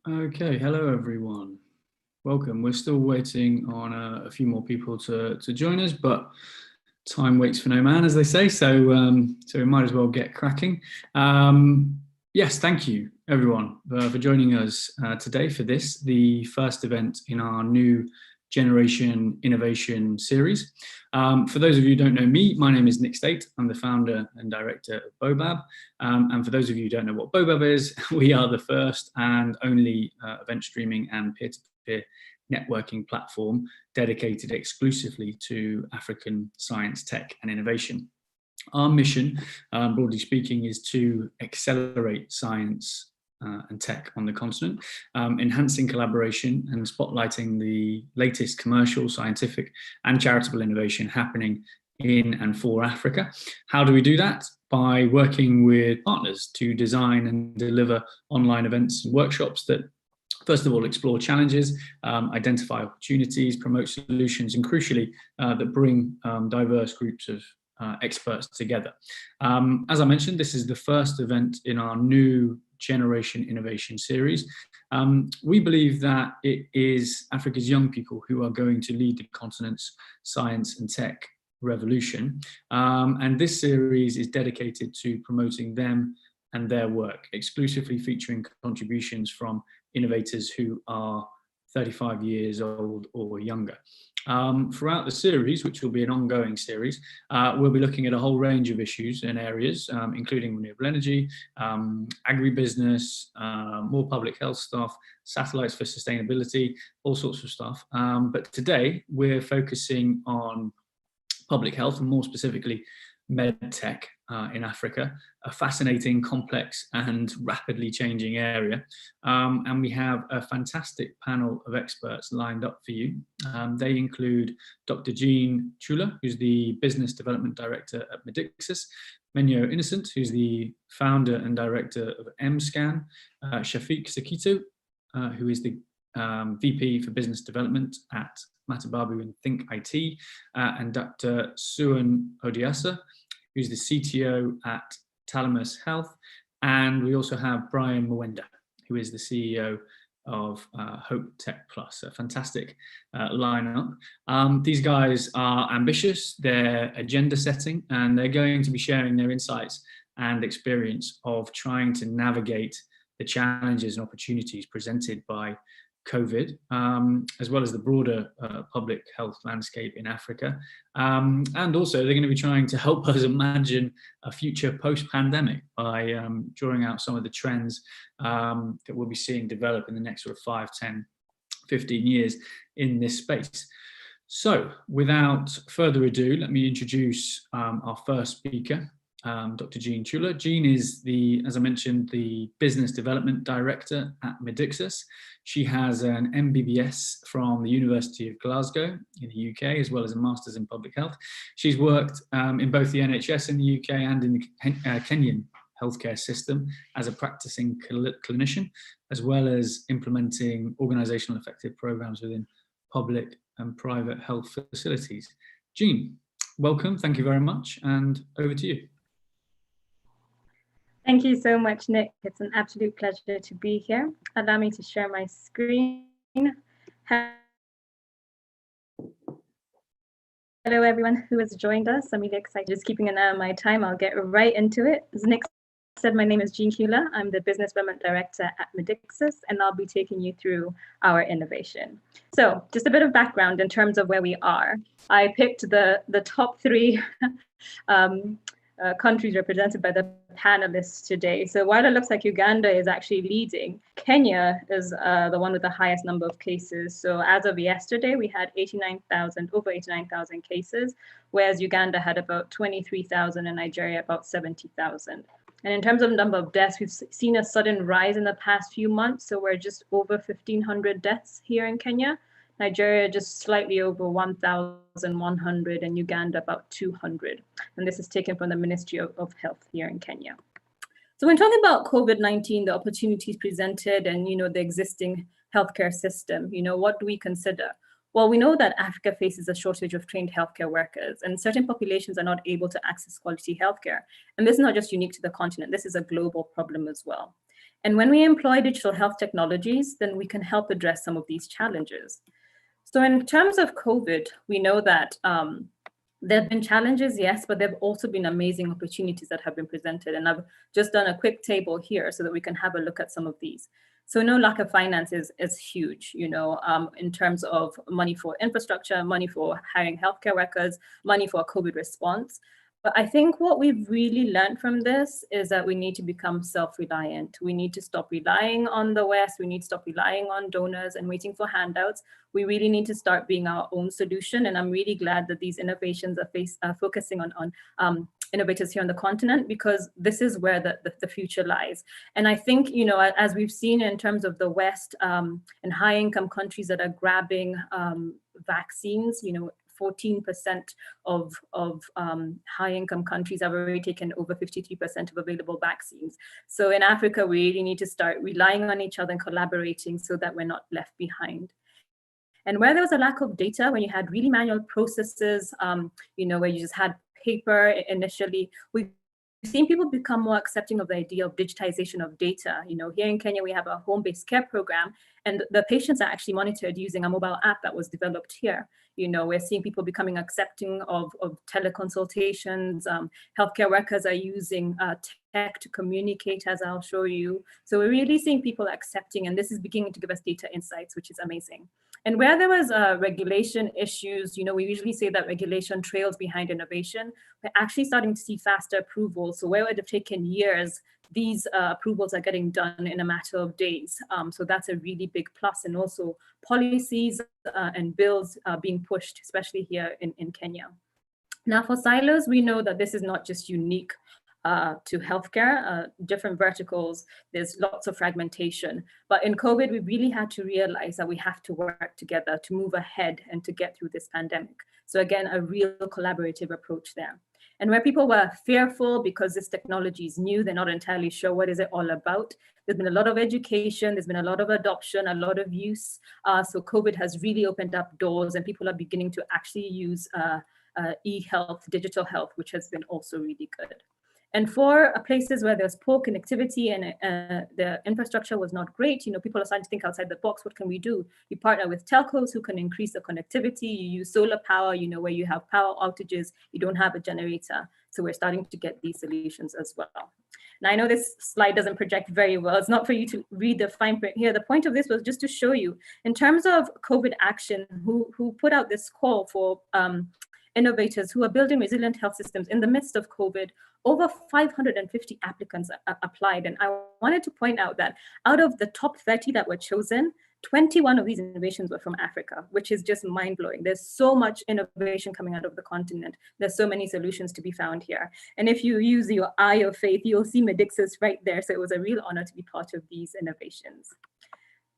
Okay, hello everyone. Welcome. We're still waiting on a few more people to join us, but time waits for no man, as they say. So we might as well get cracking. Yes, thank you everyone for joining us today for this, the first event in our new Generation Innovation series. For those of you who don't know me, my name is Nick State. I'm the founder and director of BOBAB. And for those of you who don't know what BOBAB is, we are the first and only event streaming and peer-to-peer networking platform dedicated exclusively to African science, tech, and innovation. Our mission, broadly speaking, is to accelerate science and tech on the continent, enhancing collaboration and spotlighting the latest commercial, scientific, and charitable innovation happening in and for Africa. How do we do that? By working with partners to design and deliver online events and workshops that, first of all, explore challenges, identify opportunities, promote solutions, and crucially, that bring diverse groups of experts together. As I mentioned, this is the first event in our new Generation Innovation series. We believe that it is Africa's young people who are going to lead the continent's science and tech revolution. And this series is dedicated to promoting them and their work, exclusively featuring contributions from innovators who are 35 years old or younger. Throughout the series, which will be an ongoing series, we'll be looking at a whole range of issues and areas, including renewable energy, agribusiness, more public health stuff, satellites for sustainability, all sorts of stuff. But today we're focusing on public health, and more specifically medtech in Africa, a fascinating, complex and rapidly changing area. And we have a fantastic panel of experts lined up for you. They include Dr. Jean Chula, who's the Business Development Director at Medixus, Menyo Innocent, who's the founder and director of MScan, Shafiq Sakito, who is the VP for Business Development at Matababu and Think IT, and Dr. Suan Odiasa, who's the CTO at TALAMUS Health. And we also have Brian Mwenda, who is the CEO of Hope Tech Plus, a fantastic lineup. These guys are ambitious, they're agenda setting, and they're going to be sharing their insights and experience of trying to navigate the challenges and opportunities presented by COVID, as well as the broader public health landscape in Africa. And also they're going to be trying to help us imagine a future post-pandemic by drawing out some of the trends that we'll be seeing develop in the next sort of 5, 10, 15 years in this space. So without further ado, let me introduce our first speaker, Dr. Jean Chula. Jean is as I mentioned, the Business Development Director at Medixus. She has an MBBS from the University of Glasgow in the UK, as well as a Master's in Public Health. She's worked in both the NHS in the UK and in the Kenyan healthcare system as a practicing clinician, as well as implementing organizational effective programs within public and private health facilities. Jean, welcome. Thank you very much. And over to you. Thank you so much, Nick. It's an absolute pleasure to be here. Allow me to share my screen. Hello, everyone who has joined us. I'm really excited. Just keeping an eye on my time, I'll get right into it. As Nick said, my name is Jean Chula. I'm the Business Development Director at Medixus, and I'll be taking you through our innovation. So just a bit of background in terms of where we are. I picked the top 3 countries represented by the panelists today. So while it looks like Uganda is actually leading, Kenya is the one with the highest number of cases. So as of yesterday, we had over 89,000 cases, whereas Uganda had about 23,000 and Nigeria about 70,000. And in terms of number of deaths, we've seen a sudden rise in the past few months. So we're just over 1,500 deaths here in Kenya. Nigeria just slightly over 1,100, and Uganda about 200. And this is taken from the Ministry of Health here in Kenya. So when talking about COVID-19, the opportunities presented and, the existing healthcare system, what do we consider? Well, we know that Africa faces a shortage of trained healthcare workers, and certain populations are not able to access quality healthcare. And this is not just unique to the continent, this is a global problem as well. And when we employ digital health technologies, then we can help address some of these challenges. So in terms of COVID, we know that there have been challenges, yes, but there have also been amazing opportunities that have been presented. And I've just done a quick table here so that we can have a look at some of these. So no lack of finance is huge, in terms of money for infrastructure, money for hiring healthcare workers, money for a COVID response. But I think what we've really learned from this is that we need to become self-reliant. We need to stop relying on the West. We need to stop relying on donors and waiting for handouts. We really need to start being our own solution. And I'm really glad that these innovations are focusing on innovators here on the continent, because this is where the future lies. And I think, as we've seen in terms of the West and high income countries that are grabbing vaccines, 14% of high income countries have already taken over 53% of available vaccines. So in Africa, we really need to start relying on each other and collaborating so that we're not left behind. And where there was a lack of data, when you had really manual processes, where you just had paper initially, we've seen people become more accepting of the idea of digitization of data. Here in Kenya, we have a home-based care program, and the patients are actually monitored using a mobile app that was developed here. We're seeing people becoming accepting of teleconsultations. Healthcare workers are using tech to communicate, as I'll show you. So we're really seeing people accepting, and this is beginning to give us data insights, which is amazing. And where there was regulation issues, we usually say that regulation trails behind innovation. We're actually starting to see faster approvals. So where it would have taken years, these approvals are getting done in a matter of days. So that's a really big plus. And also policies and bills being pushed, especially here in Kenya. Now for silos, we know that this is not just unique to healthcare, different verticals, there's lots of fragmentation. But in COVID, we really had to realize that we have to work together to move ahead and to get through this pandemic. So again, a real collaborative approach there. And where people were fearful because this technology is new, they're not entirely sure what is it all about. There's been a lot of education, there's been a lot of adoption, a lot of use. So COVID has really opened up doors, and people are beginning to actually use e-health, digital health, which has been also really good. And for places where there's poor connectivity and the infrastructure was not great, people are starting to think outside the box. What can we do? You partner with telcos who can increase the connectivity. You use solar power, where you have power outages, you don't have a generator. So we're starting to get these solutions as well. Now, I know this slide doesn't project very well. It's not for you to read the fine print here. The point of this was just to show you, in terms of COVID action, who put out this call for innovators who are building resilient health systems in the midst of COVID. Over 550 applicants applied. And I wanted to point out that out of the top 30 that were chosen, 21 of these innovations were from Africa, which is just mind-blowing. There's so much innovation coming out of the continent. There's so many solutions to be found here. And if you use your eye of faith, you'll see Medixus right there. So it was a real honor to be part of these innovations.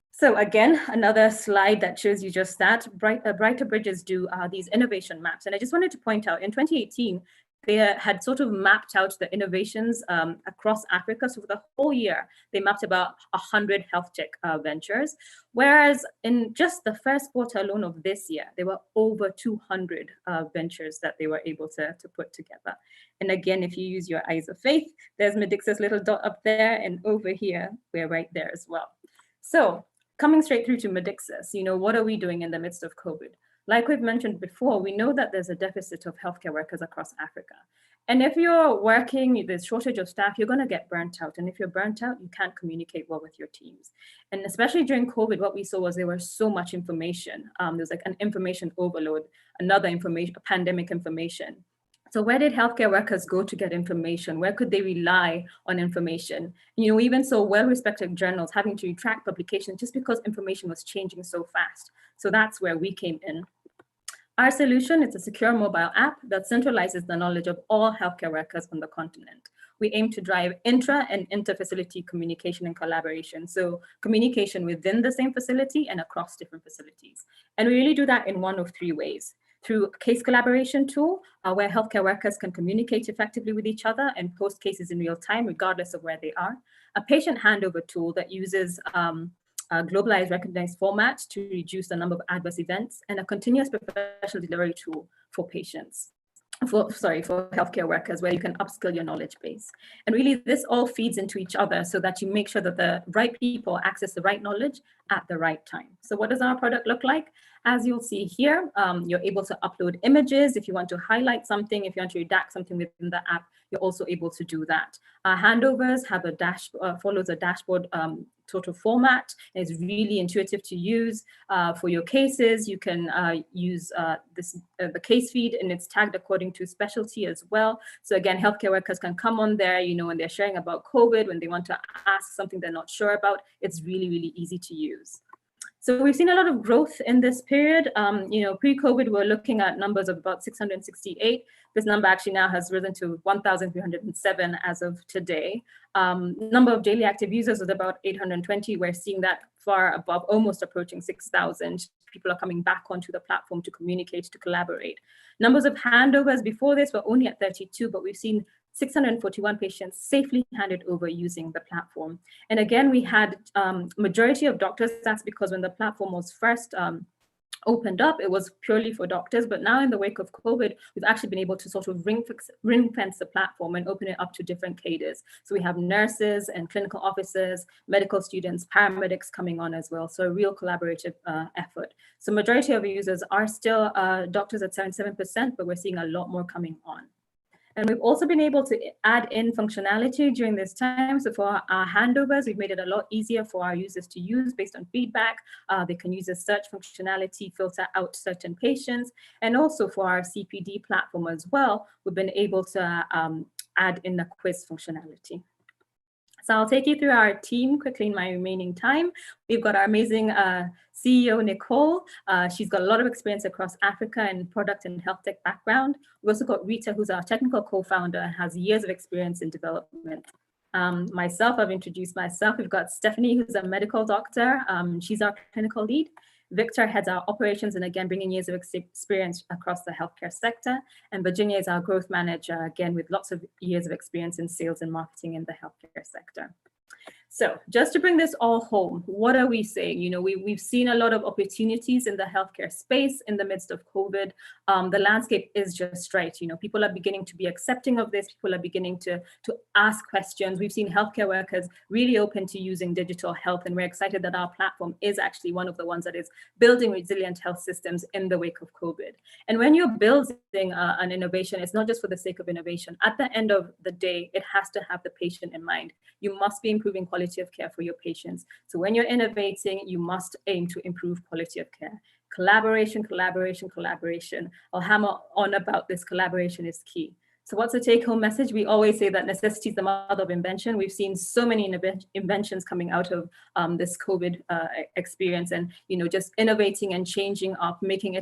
So again, another slide that shows you just that. Brighter Bridges do these innovation maps. And I just wanted to point out, in 2018, they had sort of mapped out the innovations across Africa. So for the whole year, they mapped about 100 health tech ventures. Whereas in just the first quarter alone of this year, there were over 200 ventures that they were able to put together. And again, if you use your eyes of faith, there's Medixus' little dot up there, and over here, we're right there as well. So coming straight through to Medixus, what are we doing in the midst of COVID? Like we've mentioned before, we know that there's a deficit of healthcare workers across Africa. And if you're working, there's shortage of staff, you're going to get burnt out. And if you're burnt out, you can't communicate well with your teams. And especially during COVID, what we saw was there was so much information. There's like an information overload, pandemic information. So where did healthcare workers go to get information? Where could they rely on information? We even saw well-respected journals having to retract publications just because information was changing so fast. So that's where we came in. Our solution is a secure mobile app that centralizes the knowledge of all healthcare workers on the continent. We aim to drive intra and inter-facility communication and collaboration. So communication within the same facility and across different facilities. And we really do that in one of three ways. Through a case collaboration tool, where healthcare workers can communicate effectively with each other and post cases in real time, regardless of where they are. A patient handover tool that uses a globalized recognized format to reduce the number of adverse events, and a continuous professional delivery tool for patients. for healthcare workers, where you can upskill your knowledge base. And really this all feeds into each other so that you make sure that the right people access the right knowledge at the right time. So what does our product look like? As you'll see here, you're able to upload images. If you want to highlight something, if you want to redact something within the app, you're also able to do that. Our handovers have a follows a dashboard sort of format. It's really intuitive to use. For your cases, you can use the case feed, and it's tagged according to specialty as well. So again, healthcare workers can come on there, when they're sharing about COVID, when they want to ask something they're not sure about, it's really, really easy to use. So we've seen a lot of growth in this period. Pre-COVID, we're looking at numbers of about 668. This number actually now has risen to 1,307 as of today. Number of daily active users is about 820. We're seeing that far above, almost approaching 6,000. People are coming back onto the platform to communicate, to collaborate. Numbers of handovers before this were only at 32, but we've seen 641 patients safely handed over using the platform. And again, we had majority of doctors. That's because when the platform was first opened up, it was purely for doctors. But now in the wake of COVID, we've actually been able to sort of ring fence the platform and open it up to different cadres. So we have nurses and clinical officers, medical students, paramedics coming on as well. So a real collaborative effort. So majority of users are still doctors at 77%, but we're seeing a lot more coming on. And we've also been able to add in functionality during this time. So for our handovers, we've made it a lot easier for our users to use based on feedback. They can use a search functionality, filter out certain patients. And also for our CPD platform as well, we've been able to add in the quiz functionality. So I'll take you through our team quickly in my remaining time. We've got our amazing CEO, Nicole. She's got a lot of experience across Africa and product and health tech background. We've also got Rita, who's our technical co-founder and has years of experience in development. Myself, I've introduced myself. We've got Stephanie, who's a medical doctor. She's our clinical lead. Victor heads our operations, and again, bringing years of experience across the healthcare sector. And Virginia is our growth manager, again, with lots of years of experience in sales and marketing in the healthcare sector. So just to bring this all home, what are we saying? We've seen a lot of opportunities in the healthcare space in the midst of COVID. The landscape is just right. People are beginning to be accepting of this. People are beginning to ask questions. We've seen healthcare workers really open to using digital health, and we're excited that our platform is actually one of the ones that is building resilient health systems in the wake of COVID. And when you're building an innovation, it's not just for the sake of innovation. At the end of the day, it has to have the patient in mind. You must be improving quality of care for your patients. So when you're innovating, you must aim to improve quality of care. Collaboration, collaboration, collaboration. I'll hammer on about this. Collaboration is key. So what's the take-home message? We always say that necessity is the mother of invention. We've seen so many inventions coming out of this COVID experience, and just innovating and changing up, making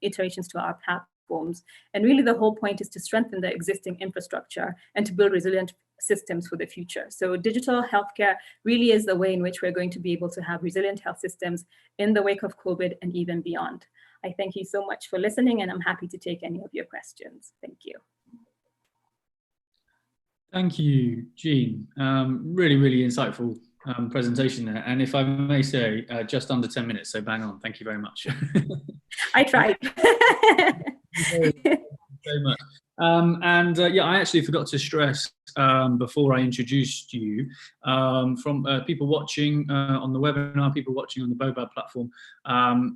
iterations to our platforms. And really the whole point is to strengthen the existing infrastructure and to build resilient systems for the future. So digital healthcare really is the way in which we're going to be able to have resilient health systems in the wake of COVID and even beyond. I thank you so much for listening, and I'm happy to take any of your questions. Thank you. Thank you, Jean. Really, really insightful presentation there. And if I may say, just under 10 minutes, so bang on. Thank you very much. I tried. Thank you very much. Yeah, I actually forgot to stress before I introduced you, from people watching on the webinar, people watching on the Boba platform,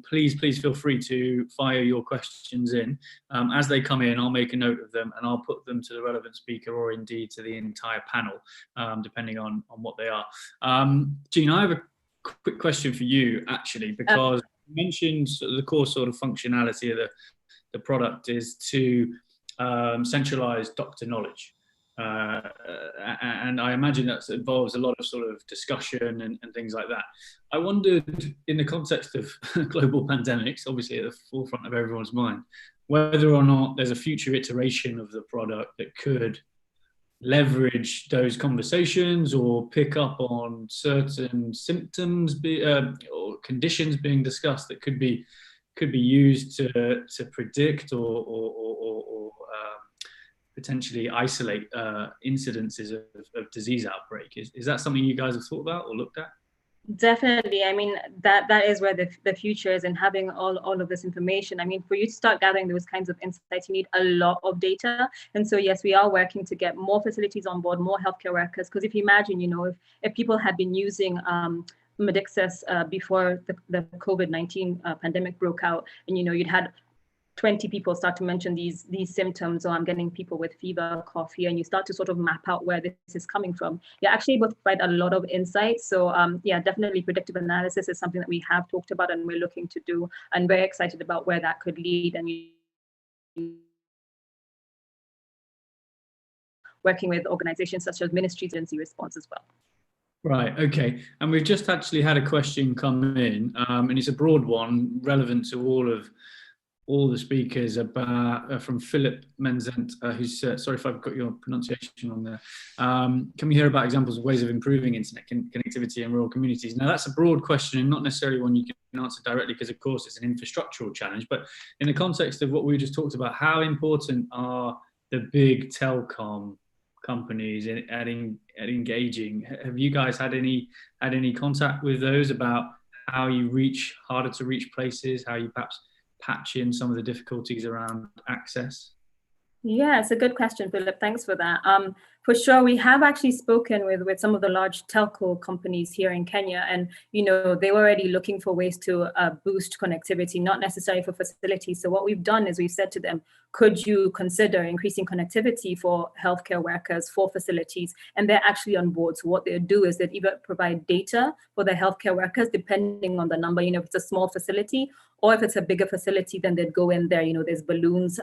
please feel free to fire your questions in. As they come in, I'll make a note of them and I'll put them to the relevant speaker, or indeed to the entire panel, depending on what they are. Jean, I have a quick question for you, actually, because you mentioned the core sort of functionality of the product is to centralize doctor knowledge, and I imagine that involves a lot of sort of discussion and things like that. I wondered, in the context of global pandemics, obviously at the forefront of everyone's mind, whether or not there's a future iteration of the product that could leverage those conversations or pick up on certain symptoms or conditions being discussed that could be used to predict or potentially isolate incidences of disease outbreak. Is that something you guys have thought about or looked at? Definitely. I mean, that is where the future is, and having all of this information. I mean, for you to start gathering those kinds of insights, you need a lot of data. And so, yes, we are working to get more facilities on board, more healthcare workers. Because if you imagine, if people had been using Medixus before the COVID-19 pandemic broke out, and you'd had 20 people start to mention these symptoms, or I'm getting people with fever, cough here, and you start to sort of map out where this is coming from. You're actually able to provide a lot of insights. So yeah, definitely predictive analysis is something that we have talked about and we're looking to do, and very excited about where that could lead. And working with organizations such as ministries and response as well. Right, okay. And we've just actually had a question come in, and it's a broad one relevant to all the speakers, about from Philip Menzent, who's sorry if I've got your pronunciation on there. Can we hear about examples of ways of improving internet connectivity in rural communities? Now, that's a broad question and not necessarily one you can answer directly, because of course it's an infrastructural challenge, but in the context of what we just talked about, how important are the big telecom companies at engaging? Have you guys had any contact with those about how you reach harder to reach places, how you perhaps patch in some of the difficulties around access? Yeah, it's a good question, Philip. Thanks for that. For sure, we have actually spoken with some of the large telco companies here in Kenya, and they were already looking for ways to boost connectivity, not necessarily for facilities. So what we've done is we've said to them, could you consider increasing connectivity for healthcare workers, for facilities? And they're actually on board. So what they do is they'd either provide data for the healthcare workers, depending on the number. If it's a small facility, or if it's a bigger facility, then they'd go in there. There's balloons.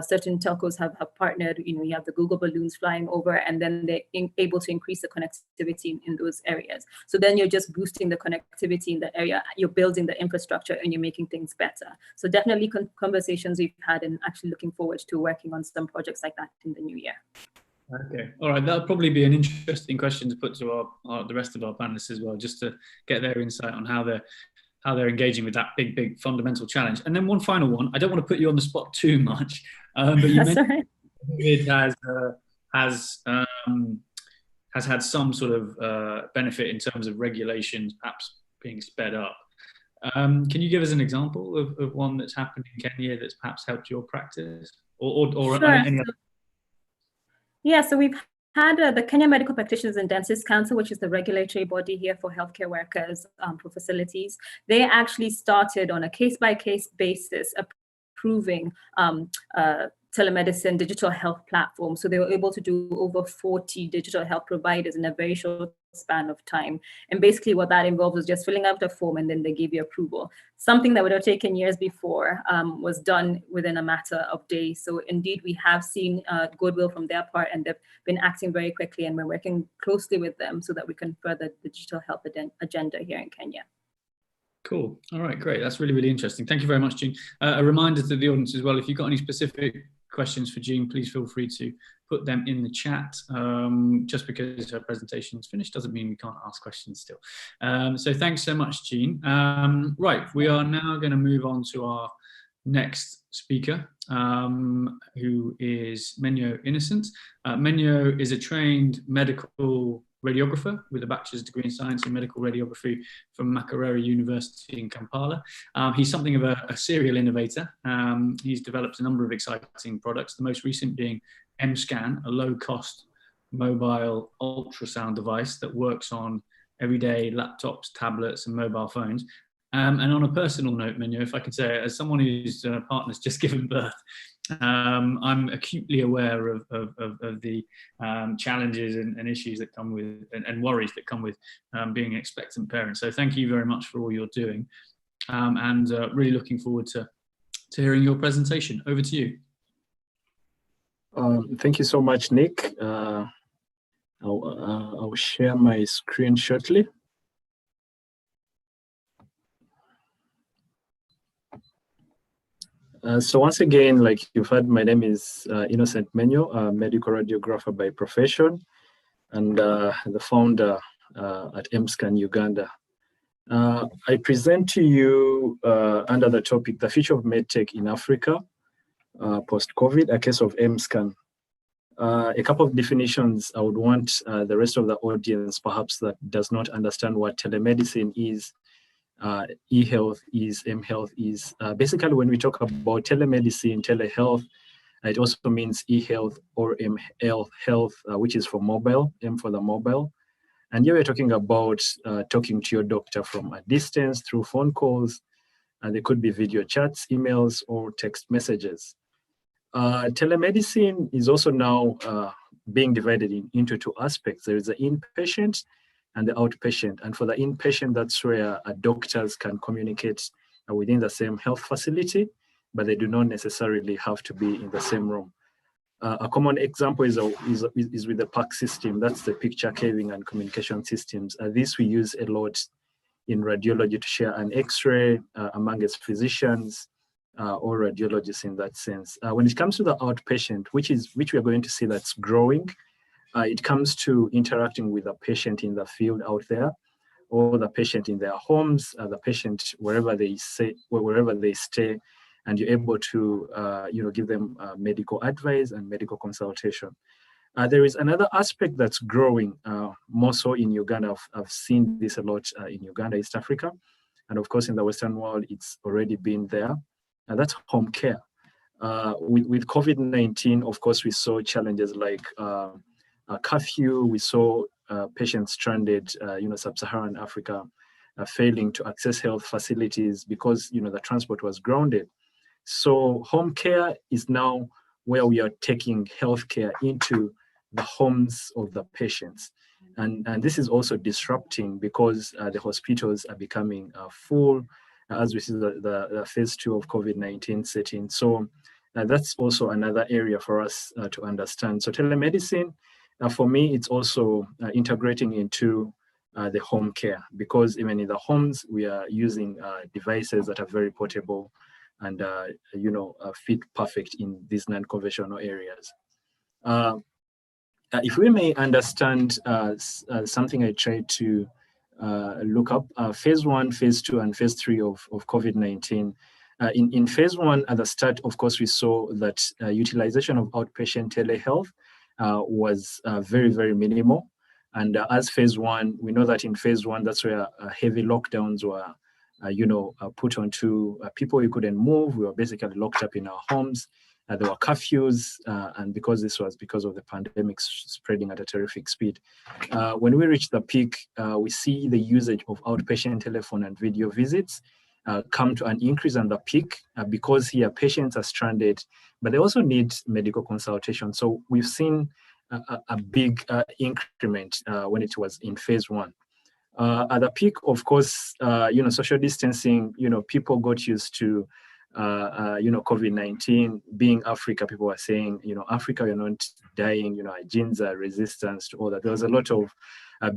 Certain telcos have partnered. You have the Google balloons flying over, and then they're able to increase the connectivity in those areas. So then you're just boosting the connectivity in the area. You're building the infrastructure, and you're making things better. So definitely conversations we've had, and actually looking forward to working on some projects like that in the new year. Okay, all right. That'll probably be an interesting question to put to the rest of our panelists as well, just to get their insight on how they're engaging with that big fundamental challenge. And then one final one. I don't want to put you on the spot too much, but you mentioned it has had some sort of benefit in terms of regulations perhaps being sped up. Can you give us an example of one that's happened in Kenya that's perhaps helped your practice, or sure. any other? Yeah, so we've had the Kenya Medical Practitioners and Dentists Council, which is the regulatory body here for healthcare workers for facilities. They actually started on a case-by-case basis approving telemedicine digital health platform. So they were able to do over 40 digital health providers in a very short span of time. And basically what that involves is just filling out a form, and then they give you approval. Something that would have taken years before was done within a matter of days. So indeed, we have seen goodwill from their part, and they've been acting very quickly, and we're working closely with them so that we can further the digital health agenda here in Kenya. Cool. All right, great. That's really interesting. Thank you very much, Jean. A reminder to the audience as well, if you've got any specific questions for Jean, please feel free to put them in the chat. Just because her presentation is finished doesn't mean we can't ask questions still. So thanks so much, Jean. Right, we are now going to move on to our next speaker, who is Menyo Innocent. Menyo is a trained medical radiographer with a bachelor's degree in science in medical radiography from Makerere University in Kampala. He's something of a serial innovator. He's developed a number of exciting products, the most recent being M-Scan, a low-cost mobile ultrasound device that works on everyday laptops, tablets, and mobile phones. And on a personal note, Menyo, if I could say, as someone whose partner's just given birth, I'm acutely aware of the challenges and issues that come with, and worries that come with being an expectant parent. So thank you very much for all you're doing, and really looking forward to hearing your presentation. Over to you. Thank you so much, Nick. I'll share my screen shortly. So once again, like you've heard, my name is Innocent Menyo, a medical radiographer by profession, and the founder at M-Scan Uganda. I present to you under the topic, the future of medtech in Africa, post-COVID, a case of M-Scan. a couple of definitions I would want the rest of the audience perhaps that does not understand what telemedicine is, e-health is, m-health is. Basically, when we talk about telemedicine, telehealth, it also means e-health or m-health, which is for mobile, M for the mobile. And here we're talking about talking to your doctor from a distance through phone calls, and there could be video chats, emails, or text messages. Telemedicine is also now being divided into two aspects. There is the inpatient and the outpatient. And for the inpatient, that's where doctors can communicate within the same health facility, but they do not necessarily have to be in the same room. A common example is with the PAC system. That's the picture caving and communication systems. This we use a lot in radiology to share an X-ray among its physicians or radiologists in that sense. When it comes to the outpatient, which we are going to see that's growing, it comes to interacting with the patient in the field out there, or the patient in their homes, the patient wherever they stay, and you're able to give them medical advice and medical consultation. There is another aspect that's growing more so in Uganda. I've seen this a lot in Uganda, East Africa, and of course in the Western world, it's already been there. That's home care. With COVID-19, of course, we saw challenges like a curfew. We saw patients stranded, sub-Saharan Africa, failing to access health facilities because the transport was grounded. So home care is now where we are taking healthcare into the homes of the patients. And this is also disrupting because the hospitals are becoming full as we see the phase 2 of COVID-19 setting. So that's also another area for us to understand. So telemedicine, for me, it's also integrating into the home care, because even in the homes, we are using devices that are very portable and fit perfect in these non-conventional areas. If we may understand something I tried to look up, phase 1, phase 2, and phase 3 of COVID-19. In phase 1, at the start, of course, we saw that utilization of outpatient telehealth was very, very minimal. And as phase 1, we know that in phase 1, that's where heavy lockdowns were put onto people. We couldn't move. We were basically locked up in our homes. There were curfews, and because of the pandemic spreading at a terrific speed. When we reach the peak, we see the usage of outpatient telephone and video visits come to an increase on the peak because here patients are stranded, but they also need medical consultation. So we've seen a big increment when it was in phase 1. At the peak, of course, social distancing, people got used to COVID-19. Being Africa, people were saying, Africa, you're not dying, our genes are resistant to all that. There was a lot of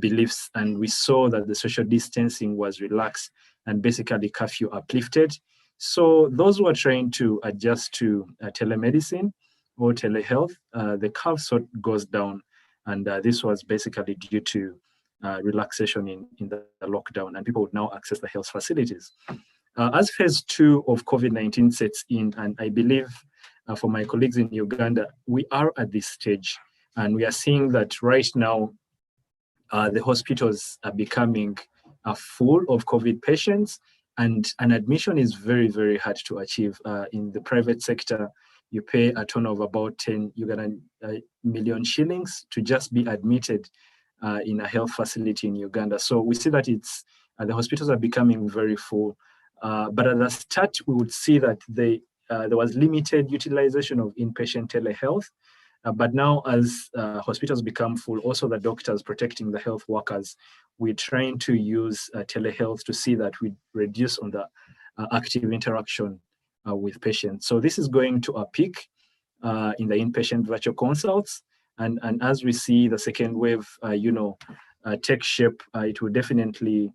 beliefs, and we saw that the social distancing was relaxed and basically curfew uplifted. So those who are trying to adjust to telemedicine or telehealth, the curve sort of goes down, and this was basically due to relaxation in the lockdown, and people would now access the health facilities. As phase 2 of COVID-19 sets in, and I believe for my colleagues in Uganda, we are at this stage, and we are seeing that right now, the hospitals are becoming full of COVID patients, and an admission is very, very hard to achieve. In the private sector, you pay a ton of about 10 Ugandan million shillings to just be admitted in a health facility in Uganda. So we see that the hospitals are becoming very full. But at the start, we would see that there was limited utilization of inpatient telehealth. But now as hospitals become full, also the doctors protecting the health workers, we're trying to use telehealth to see that we reduce on the active interaction with patients. So this is going to a peak in the inpatient virtual consults. And as we see the second wave, take shape, it will definitely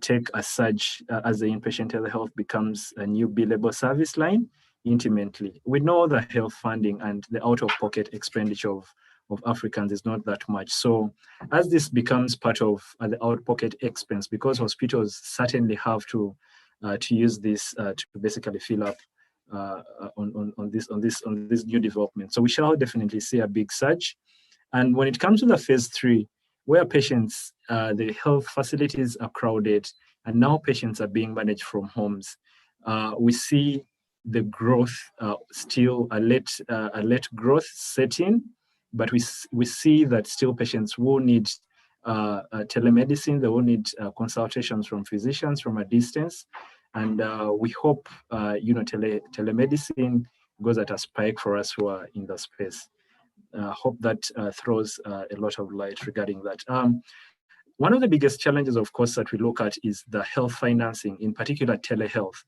take a surge as the inpatient telehealth becomes a new billable service line intimately. We know the health funding and the out-of-pocket expenditure of Africans is not that much. So as this becomes part of the out-of-pocket expense, because hospitals certainly have to use this to basically fill up on this new development. So we shall definitely see a big surge. And when it comes to the phase 3, where patients, the health facilities are crowded, and now patients are being managed from homes, we see the growth still a late growth setting, but we see that still patients will need telemedicine. They will need consultations from physicians from a distance, and we hope telemedicine goes at a spike for us who are in the space. Hope that throws a lot of light regarding that. One of the biggest challenges, of course, that we look at is the health financing, in particular telehealth.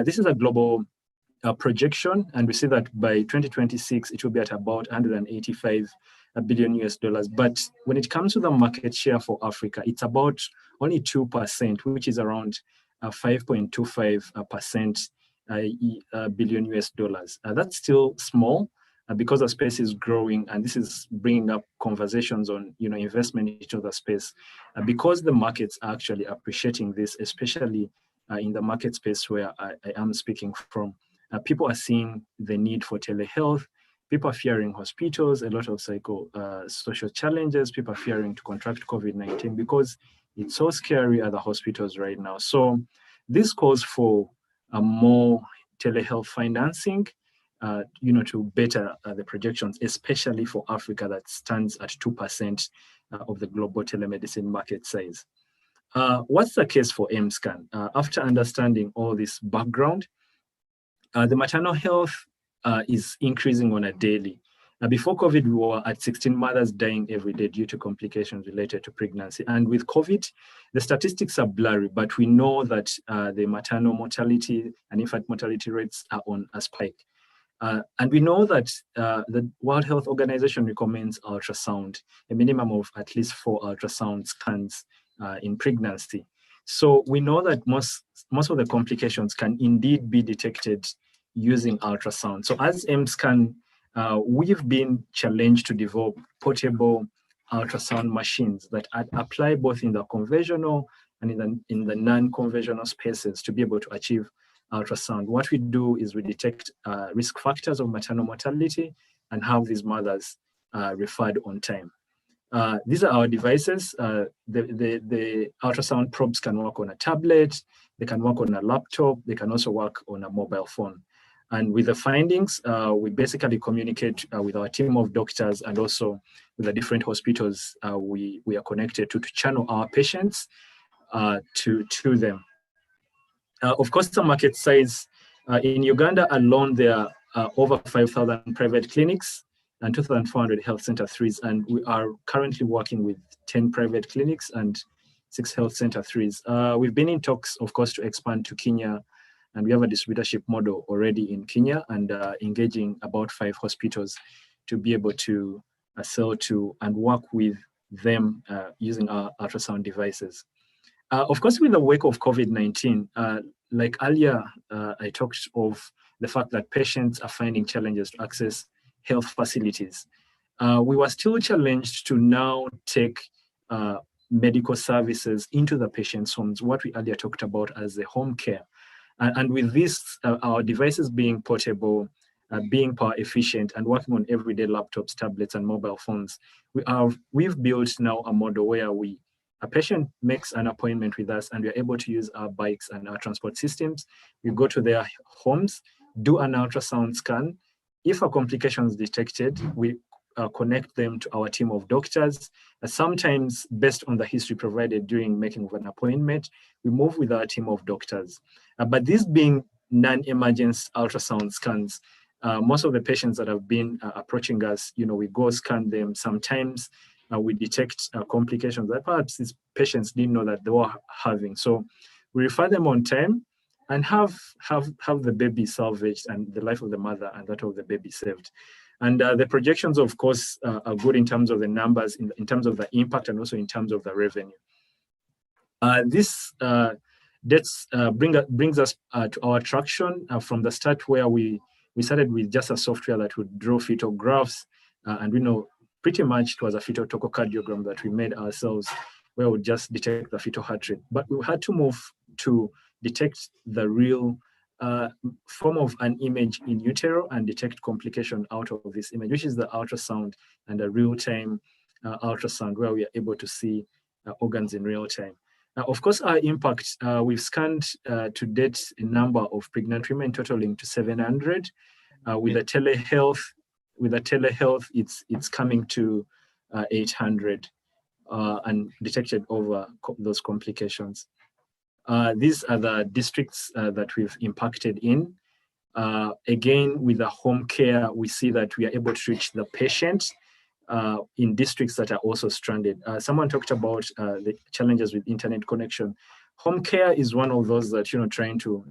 This is a global projection, and we see that by 2026, it will be at about 185 billion US dollars. But when it comes to the market share for Africa, it's about only 2%, which is around 5.25% billion US dollars. That's still small because the space is growing, and this is bringing up conversations on investment into the space because the markets are actually appreciating this, especially in the market space where I am speaking from. People are seeing the need for telehealth. People are fearing hospitals, a lot of social challenges. People are fearing to contract COVID-19 because it's so scary at the hospitals right now. So this calls for more telehealth financing, to better the projections, especially for Africa that stands at 2% of the global telemedicine market size. What's the case for MScan? After understanding all this background, the maternal health is increasing on a daily. Before COVID, we were at 16 mothers dying every day due to complications related to pregnancy. And with COVID, the statistics are blurry, but we know that the maternal mortality and infant mortality rates are on a spike. And we know that the World Health Organization recommends ultrasound, a minimum of at least 4 ultrasound scans in pregnancy. So we know that most of the complications can indeed be detected using ultrasound. So as MScan, we've been challenged to develop portable ultrasound machines that apply both in the conventional and in the non-conventional spaces to be able to achieve ultrasound. What we do is we detect risk factors of maternal mortality and have these mothers referred on time. These are our devices. The ultrasound probes can work on a tablet, they can work on a laptop, they can also work on a mobile phone. And with the findings, we basically communicate with our team of doctors and also with the different hospitals we are connected to channel our patients to them. Of course, the market size in Uganda alone, there are over 5,000 private clinics and 2,400 health center 3s, and we are currently working with 10 private clinics and 6 health center 3s. We've been in talks, of course, to expand to Kenya, and we have a distributorship model already in Kenya and engaging about 5 hospitals to be able to sell to and work with them using our ultrasound devices. Of course, with the wake of COVID-19, like earlier, I talked of the fact that patients are finding challenges to access health facilities. We were still challenged to now take medical services into the patient's homes, what we earlier talked about as the home care. And with this, our devices being portable, being power efficient, and working on everyday laptops, tablets, and mobile phones, we've built now a model where a patient makes an appointment with us and we're able to use our bikes and our transport systems. We go to their homes, do an ultrasound scan. If a complication is detected, we connect them to our team of doctors. Sometimes based on the history provided during making of an appointment, we move with our team of doctors. But these being non-emergency ultrasound scans, most of the patients that have been approaching us, we go scan them. Sometimes we detect complications that perhaps these patients didn't know that they were having. So we refer them on time and have the baby salvaged and the life of the mother and that of the baby saved. And the projections, of course, are good in terms of the numbers, in terms of the impact, and also in terms of the revenue. This brings us to our traction from the start, where we started with just a software that would draw fetal graphs, and we know pretty much it was a fetal tachocardiogram that we made ourselves, where we just detect the fetal heart rate. But we had to move to detect the real form of an image in utero and detect complication out of this image, which is the ultrasound and a real-time ultrasound where we are able to see organs in real time. Of course, our impact, we've scanned to date a number of pregnant women totaling to 700. With the telehealth, it's coming to 800 and detected over those complications. These are the districts that we've impacted in. Again, with the home care, we see that we are able to reach the patient in districts that are also stranded. Someone talked about the challenges with internet connection. Home care is one of those that, trying to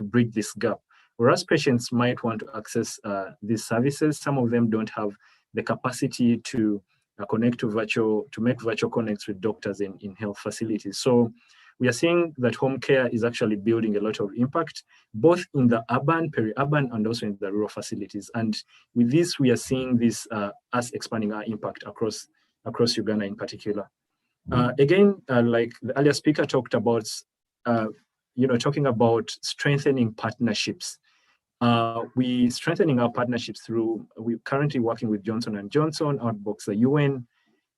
bridge this gap. Whereas patients might want to access these services, some of them don't have the capacity to connect to make virtual connects with doctors in health facilities. So we are seeing that home care is actually building a lot of impact, both in the urban, peri-urban, and also in the rural facilities. And with this, we are seeing this us expanding our impact across Uganda in particular. Again, like the earlier speaker talked about, talking about strengthening partnerships. We strengthening our partnerships through, we're currently working with Johnson & Johnson, Outbox, the UN,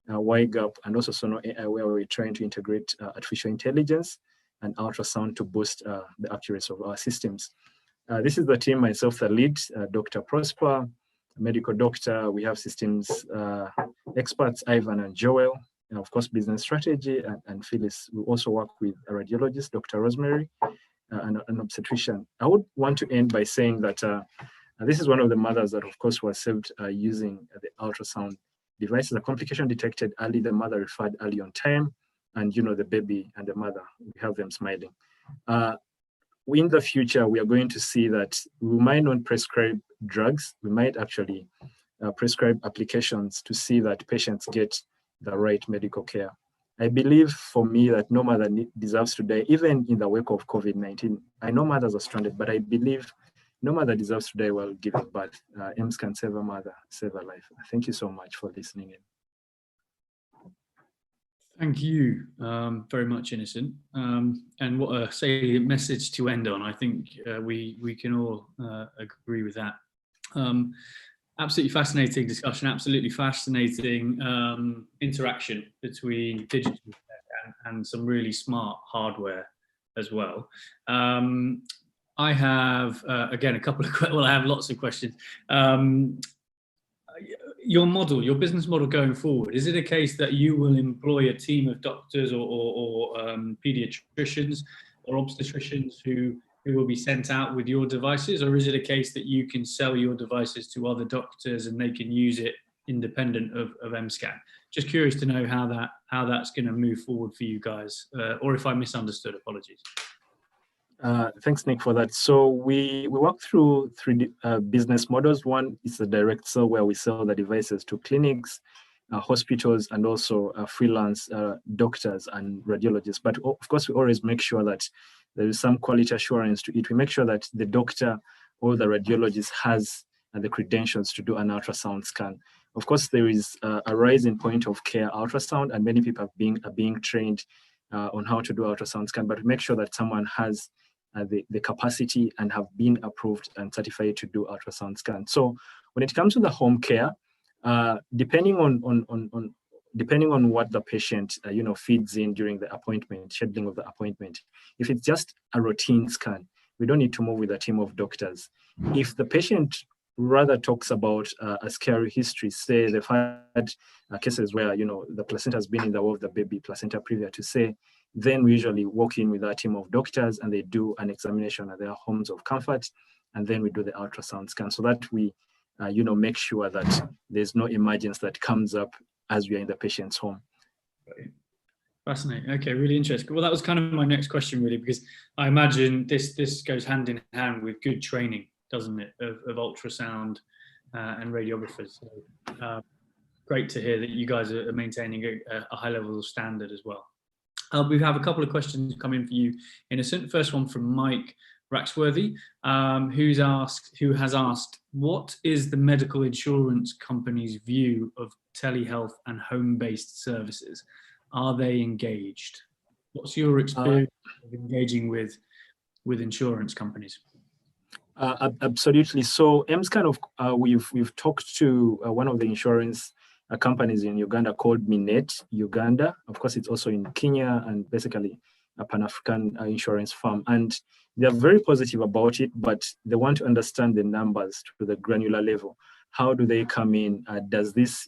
YGAP, and also Sono AI, where we're trying to integrate artificial intelligence and ultrasound to boost the accuracy of our systems. This is the team, myself, the lead, Dr. Prosper, medical doctor. We have systems experts, Ivan and Joel, and of course, business strategy, and Phyllis. We also work with a radiologist, Dr. Rosemary, and an obstetrician. I would want to end by saying that this is one of the mothers that, of course, was saved using the ultrasound devices. The complication detected early, the mother referred early on time, and the baby and the mother, we have them smiling. In the future, we are going to see that we might not prescribe drugs. We might actually prescribe applications to see that patients get the right medical care. I believe, for me, that no mother deserves to die, even in the wake of COVID-19. I know mothers are stranded, but I believe no mother deserves to die while giving birth. EMS can save a mother, save a life. Thank you so much for listening in. Thank you very much, Innocent. And what a message to end on. I think we can all agree with that. Absolutely fascinating discussion, absolutely fascinating interaction between digital tech and some really smart hardware as well. I have, again, I have lots of questions. Your business model going forward, is it a case that you will employ a team of doctors or pediatricians or obstetricians who will be sent out with your devices, or is it a case that you can sell your devices to other doctors and they can use it independent of MScan? Just curious to know how that's going to move forward for you guys, or if I misunderstood, apologies. Thanks, Nick, for that. So we work through three business models. One is the direct sell, where we sell the devices to clinics, hospitals, and also freelance doctors and radiologists. But of course, we always make sure that there is some quality assurance to it. We make sure that the doctor or the radiologist has the credentials to do an ultrasound scan. Of course, there is a rise in point of care ultrasound, and many people are being trained on how to do ultrasound scan, but we make sure that someone has the capacity and have been approved and certified to do ultrasound scan. So when it comes to the home care, depending on what the patient feeds in during the appointment, scheduling of the appointment, if it's just a routine scan, we don't need to move with a team of doctors. If the patient rather talks about a scary history, say they've had cases where the placenta has been in the wall of the baby, placenta previa to say, then we usually walk in with our team of doctors and they do an examination at their homes of comfort, and then we do the ultrasound scan so that we make sure that there's no emergence that comes up as we are in the patient's home. Fascinating. Okay, really interesting. Well, that was kind of my next question, really, because I imagine this goes hand in hand with good training, doesn't it, of ultrasound and radiographers. So, great to hear that you guys are maintaining a high level of standard as well. We have a couple of questions coming for you, Innocent. First one from Mike Raxworthy, who has asked, what is the medical insurance company's view of telehealth and home-based services? Are they engaged? What's your experience of engaging with insurance companies? Absolutely. So EMSCAN, we've talked to one of the insurance companies in Uganda called Minet Uganda. Of course, it's also in Kenya and basically a Pan-African insurance firm. And they're very positive about it, but they want to understand the numbers to the granular level. How do they come in? Does this,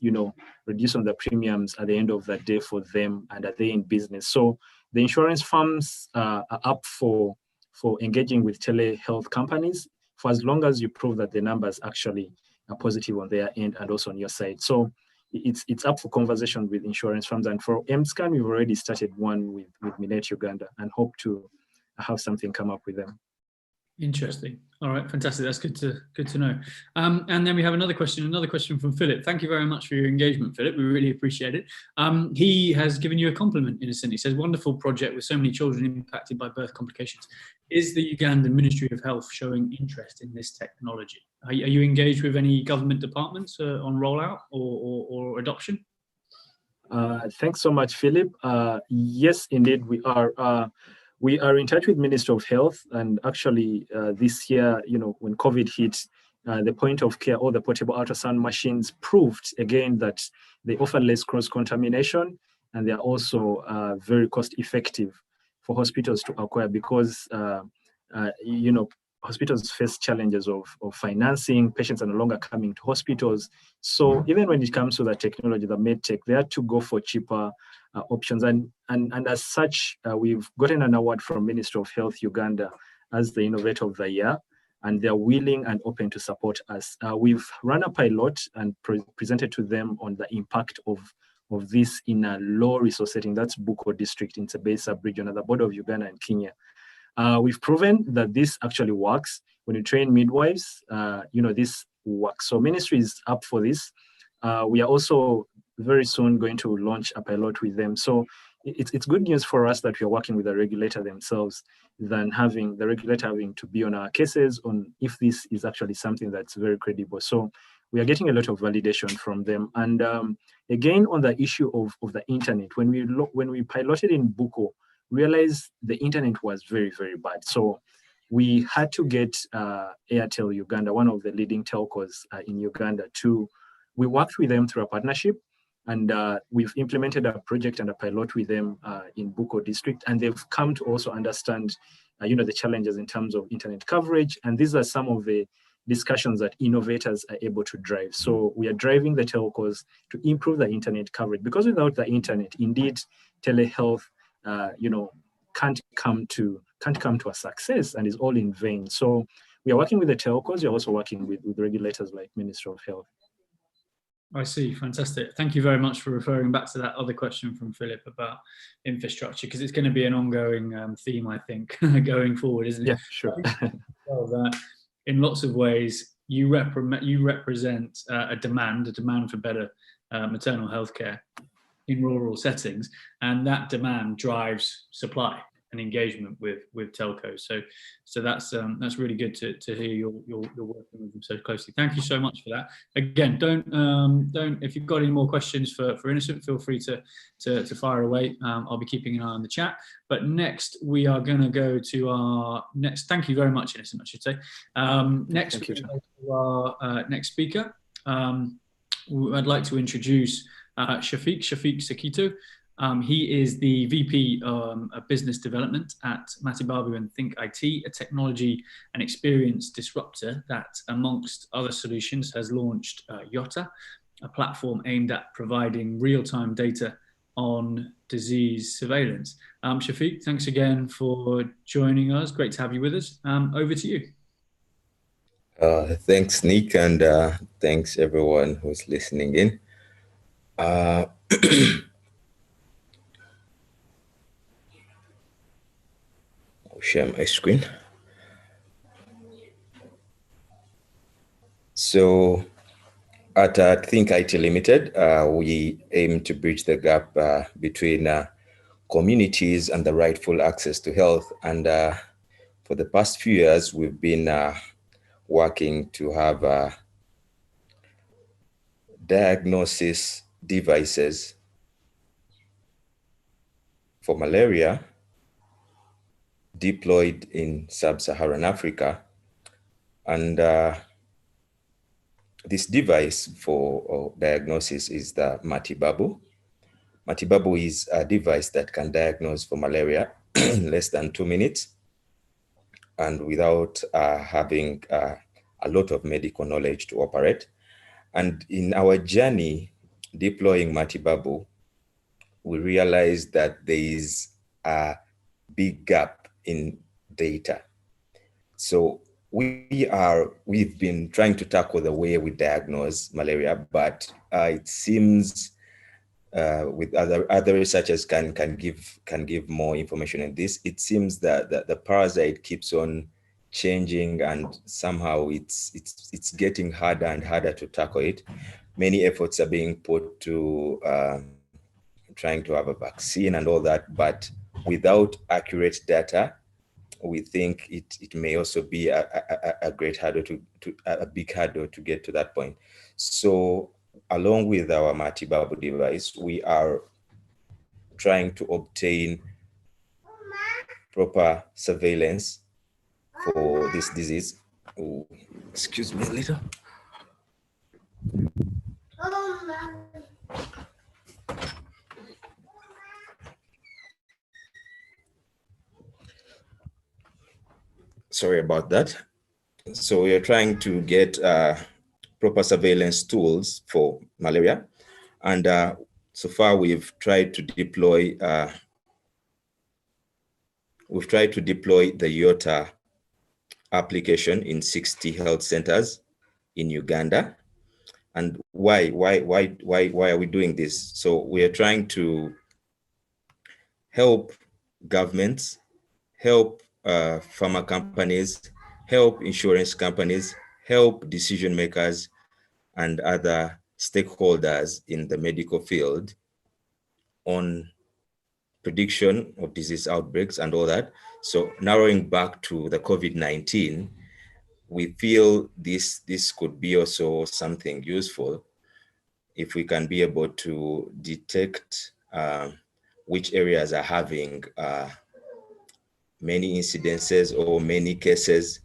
reduce on the premiums at the end of the day for them? And are they in business? So the insurance firms are up for engaging with telehealth companies for as long as you prove that the numbers actually are positive on their end and also on your side. So it's up for conversation with insurance firms. And for EMSCAN, we've already started one with Minet Uganda and hope to have something come up with them. Interesting. All right, fantastic. That's good to know. And then we have another question from Philip. Thank you very much for your engagement, Philip. We really appreciate it. He has given you a compliment, in a sense. He says, wonderful project with so many children impacted by birth complications. Is the Ugandan Ministry of Health showing interest in this technology? Are you engaged with any government departments on rollout or adoption? Thanks so much, Philip. Yes, indeed, we are. We are in touch with Ministry of Health, and actually this year, when COVID hit, the point of care or the portable ultrasound machines proved again that they offer less cross-contamination, and they are also very cost-effective for hospitals to acquire because, hospitals face challenges of financing. Patients are no longer coming to hospitals. So even when it comes to the technology, the medtech, they had to go for cheaper options. And as such, we've gotten an award from Ministry of Health Uganda as the Innovator of the Year, and they're willing and open to support us. We've run a pilot and presented to them on the impact of this in a low resource setting. That's Buko district in Tebei sub-region at the border of Uganda and Kenya. We've proven that this actually works. When you train midwives, this works. So ministry is up for this. We are also very soon going to launch a pilot with them. So it's good news for us that we are working with the regulator themselves than having the regulator having to be on our cases on if this is actually something that's very credible. So we are getting a lot of validation from them. And again, on the issue of the internet, when we piloted in Buko, realized the internet was very, very bad. So we had to get Airtel Uganda, one of the leading telcos in Uganda, we worked with them through a partnership, and we've implemented a project and a pilot with them in Buko district, and they've come to also understand, the challenges in terms of internet coverage, and these are some of the discussions that innovators are able to drive. So we are driving the telcos to improve the internet coverage, because without the internet, indeed, telehealth can't come to a success and is all in vain. So we are working with the telcos. We're also working with regulators like Ministry of Health. I see. Fantastic. Thank you very much for referring back to that other question from Philip about infrastructure, because it's going to be an ongoing theme, I think, going forward, isn't it? Yeah, sure. Well, that in lots of ways, you represent a demand for better maternal health care in rural settings, and that demand drives supply and engagement with telcos. So that's really good to hear you're working with them so closely. Thank you so much for that. Again, don't if you've got any more questions for Innocent, feel free to fire away. I'll be keeping an eye on the chat. But next we are going to go to our next. Thank you very much, Innocent, I should say. Next we're going to go to our next speaker. I'd like to introduce Shafiq Sakito. He is the VP of Business Development at Matibabu and Think IT, a technology and experience disruptor that, amongst other solutions, has launched Yotta, a platform aimed at providing real-time data on disease surveillance. Shafiq, thanks again for joining us. Great to have you with us. Over to you. Thanks, Nick, and thanks everyone who's listening in. Share my screen. So at Think IT Limited, we aim to bridge the gap between communities and the rightful access to health. And for the past few years, we've been working to have diagnosis devices for malaria deployed in sub-Saharan Africa And this device for diagnosis is the Matibabu. Matibabu is a device that can diagnose for malaria in less than 2 minutes and without having a lot of medical knowledge to operate. And in our journey deploying Matibabu, we realized that there is a big gap in data. So we've been trying to tackle the way we diagnose malaria, but it seems with other researchers can give more information on this. It seems that the parasite keeps on changing, and somehow it's getting harder and harder to tackle it. Many efforts are being put to trying to have a vaccine and all that, but without accurate data, we think it may also be a great hurdle to a big hurdle to get to that point. So along with our Matibabu device, we are trying to obtain proper surveillance for this disease. Oh, excuse me a little. Sorry about that. So we are trying to get proper surveillance tools for malaria. And so far we've tried to deploy the YOTA application in 60 health centers in Uganda. And why are we doing this? So we are trying to help governments, help pharma companies, help insurance companies, help decision makers and other stakeholders in the medical field on prediction of disease outbreaks and all that. So narrowing back to the COVID-19, we feel this could be also something useful if we can be able to detect which areas are having many incidences or many cases.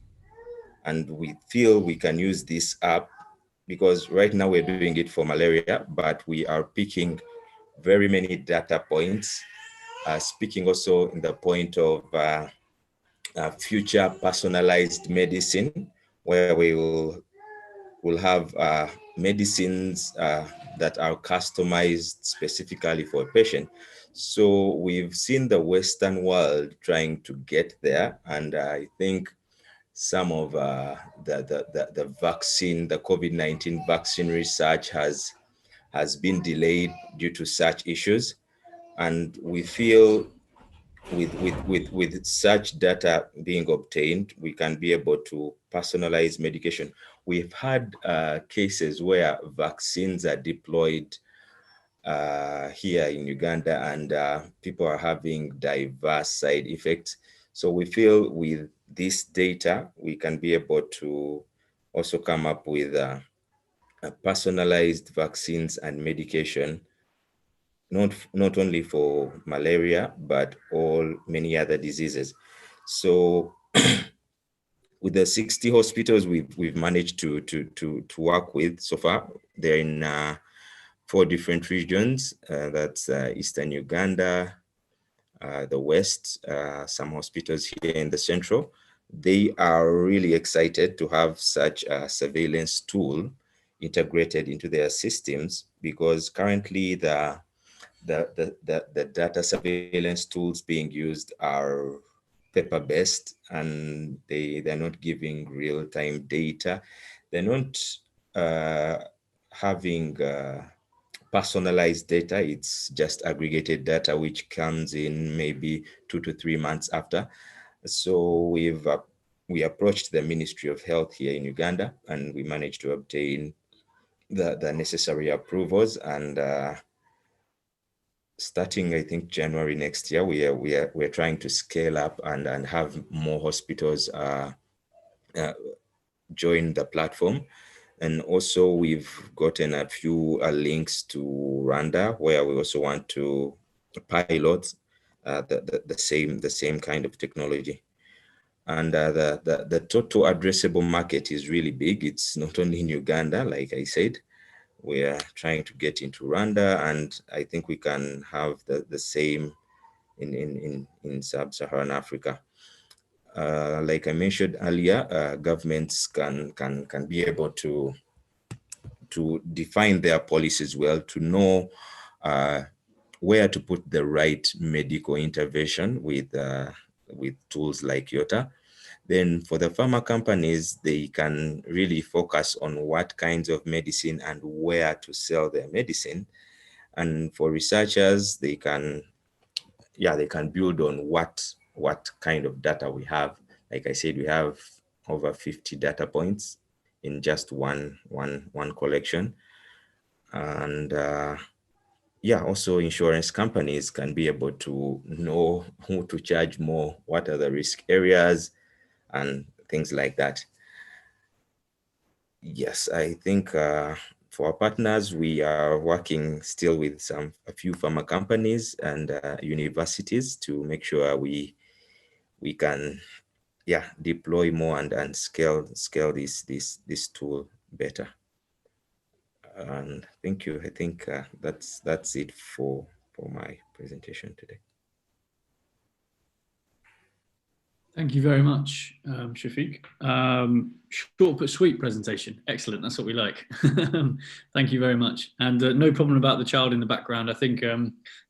And we feel we can use this app because right now we're doing it for malaria, but we are picking very many data points, speaking also in the point of future personalized medicine, where we will have medicines that are customized specifically for a patient. So we've seen the Western world trying to get there, and I think some of the vaccine, the COVID-19 vaccine research has been delayed due to such issues. And we feel with such data being obtained, we can be able to personalize medication. We've had cases where vaccines are deployed here in Uganda, and people are having diverse side effects. So we feel with this data, we can be able to also come up with personalized vaccines and medication, not only for malaria, but many other diseases. So with the 60 hospitals we've managed to work with so far, they're in 4 different regions. That's Eastern Uganda, the West, some hospitals here in the Central. They are really excited to have such a surveillance tool integrated into their systems, because currently the data surveillance tools being used are paper-based, and they're not giving real-time data. They're not having personalized data. It's just aggregated data, which comes in maybe 2 to 3 months after. So we approached the Ministry of Health here in Uganda, and we managed to obtain the necessary approvals. And starting, I think, January next year, we're trying to scale up and have more hospitals join the platform. And also we've gotten a few links to Rwanda, where we also want to pilot the same kind of technology. And the total addressable market is really big. It's not only in Uganda, like I said. We are trying to get into Rwanda, and I think we can have the same in sub-Saharan Africa. Like I mentioned earlier, governments can be able to define their policies well, to know where to put the right medical intervention with tools like YOTA. Then for the pharma companies, they can really focus on what kinds of medicine and where to sell their medicine. And for researchers, they can build on what kind of data we have. Like I said, we have over 50 data points in just one collection. And also insurance companies can be able to know who to charge more, what are the risk areas, and things like that. Yes, I think for our partners, we are working still with a few pharma companies and universities to make sure we can deploy more and scale this tool better. And thank you. I think that's it for my presentation today. Thank you very much, Shafiq. Short but sweet presentation. Excellent. That's what we like. Thank you very much. And no problem about the child in the background. I think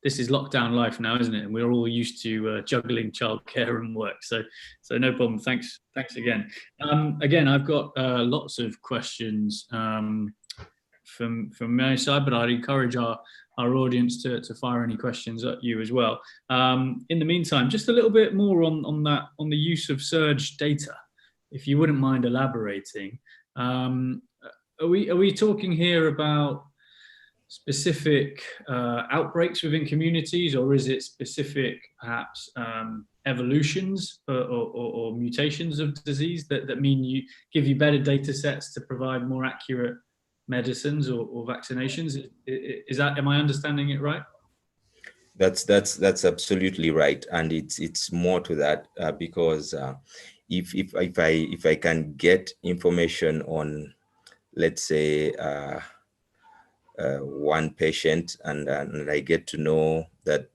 this is lockdown life now, isn't it? And we're all used to juggling childcare and work. So no problem. Thanks again. Again, I've got lots of questions from my side, but I'd encourage our audience to fire any questions at you as well. In the meantime, just a little bit more on the use of surge data, if you wouldn't mind elaborating. Are we talking here about specific outbreaks within communities, or is it specific perhaps evolutions or mutations of disease that mean you give you better data sets to provide more accurate medicines or vaccinations? Am I understanding it right? That's absolutely right, and it's more to that because if I can get information on, let's say, one patient, and I get to know that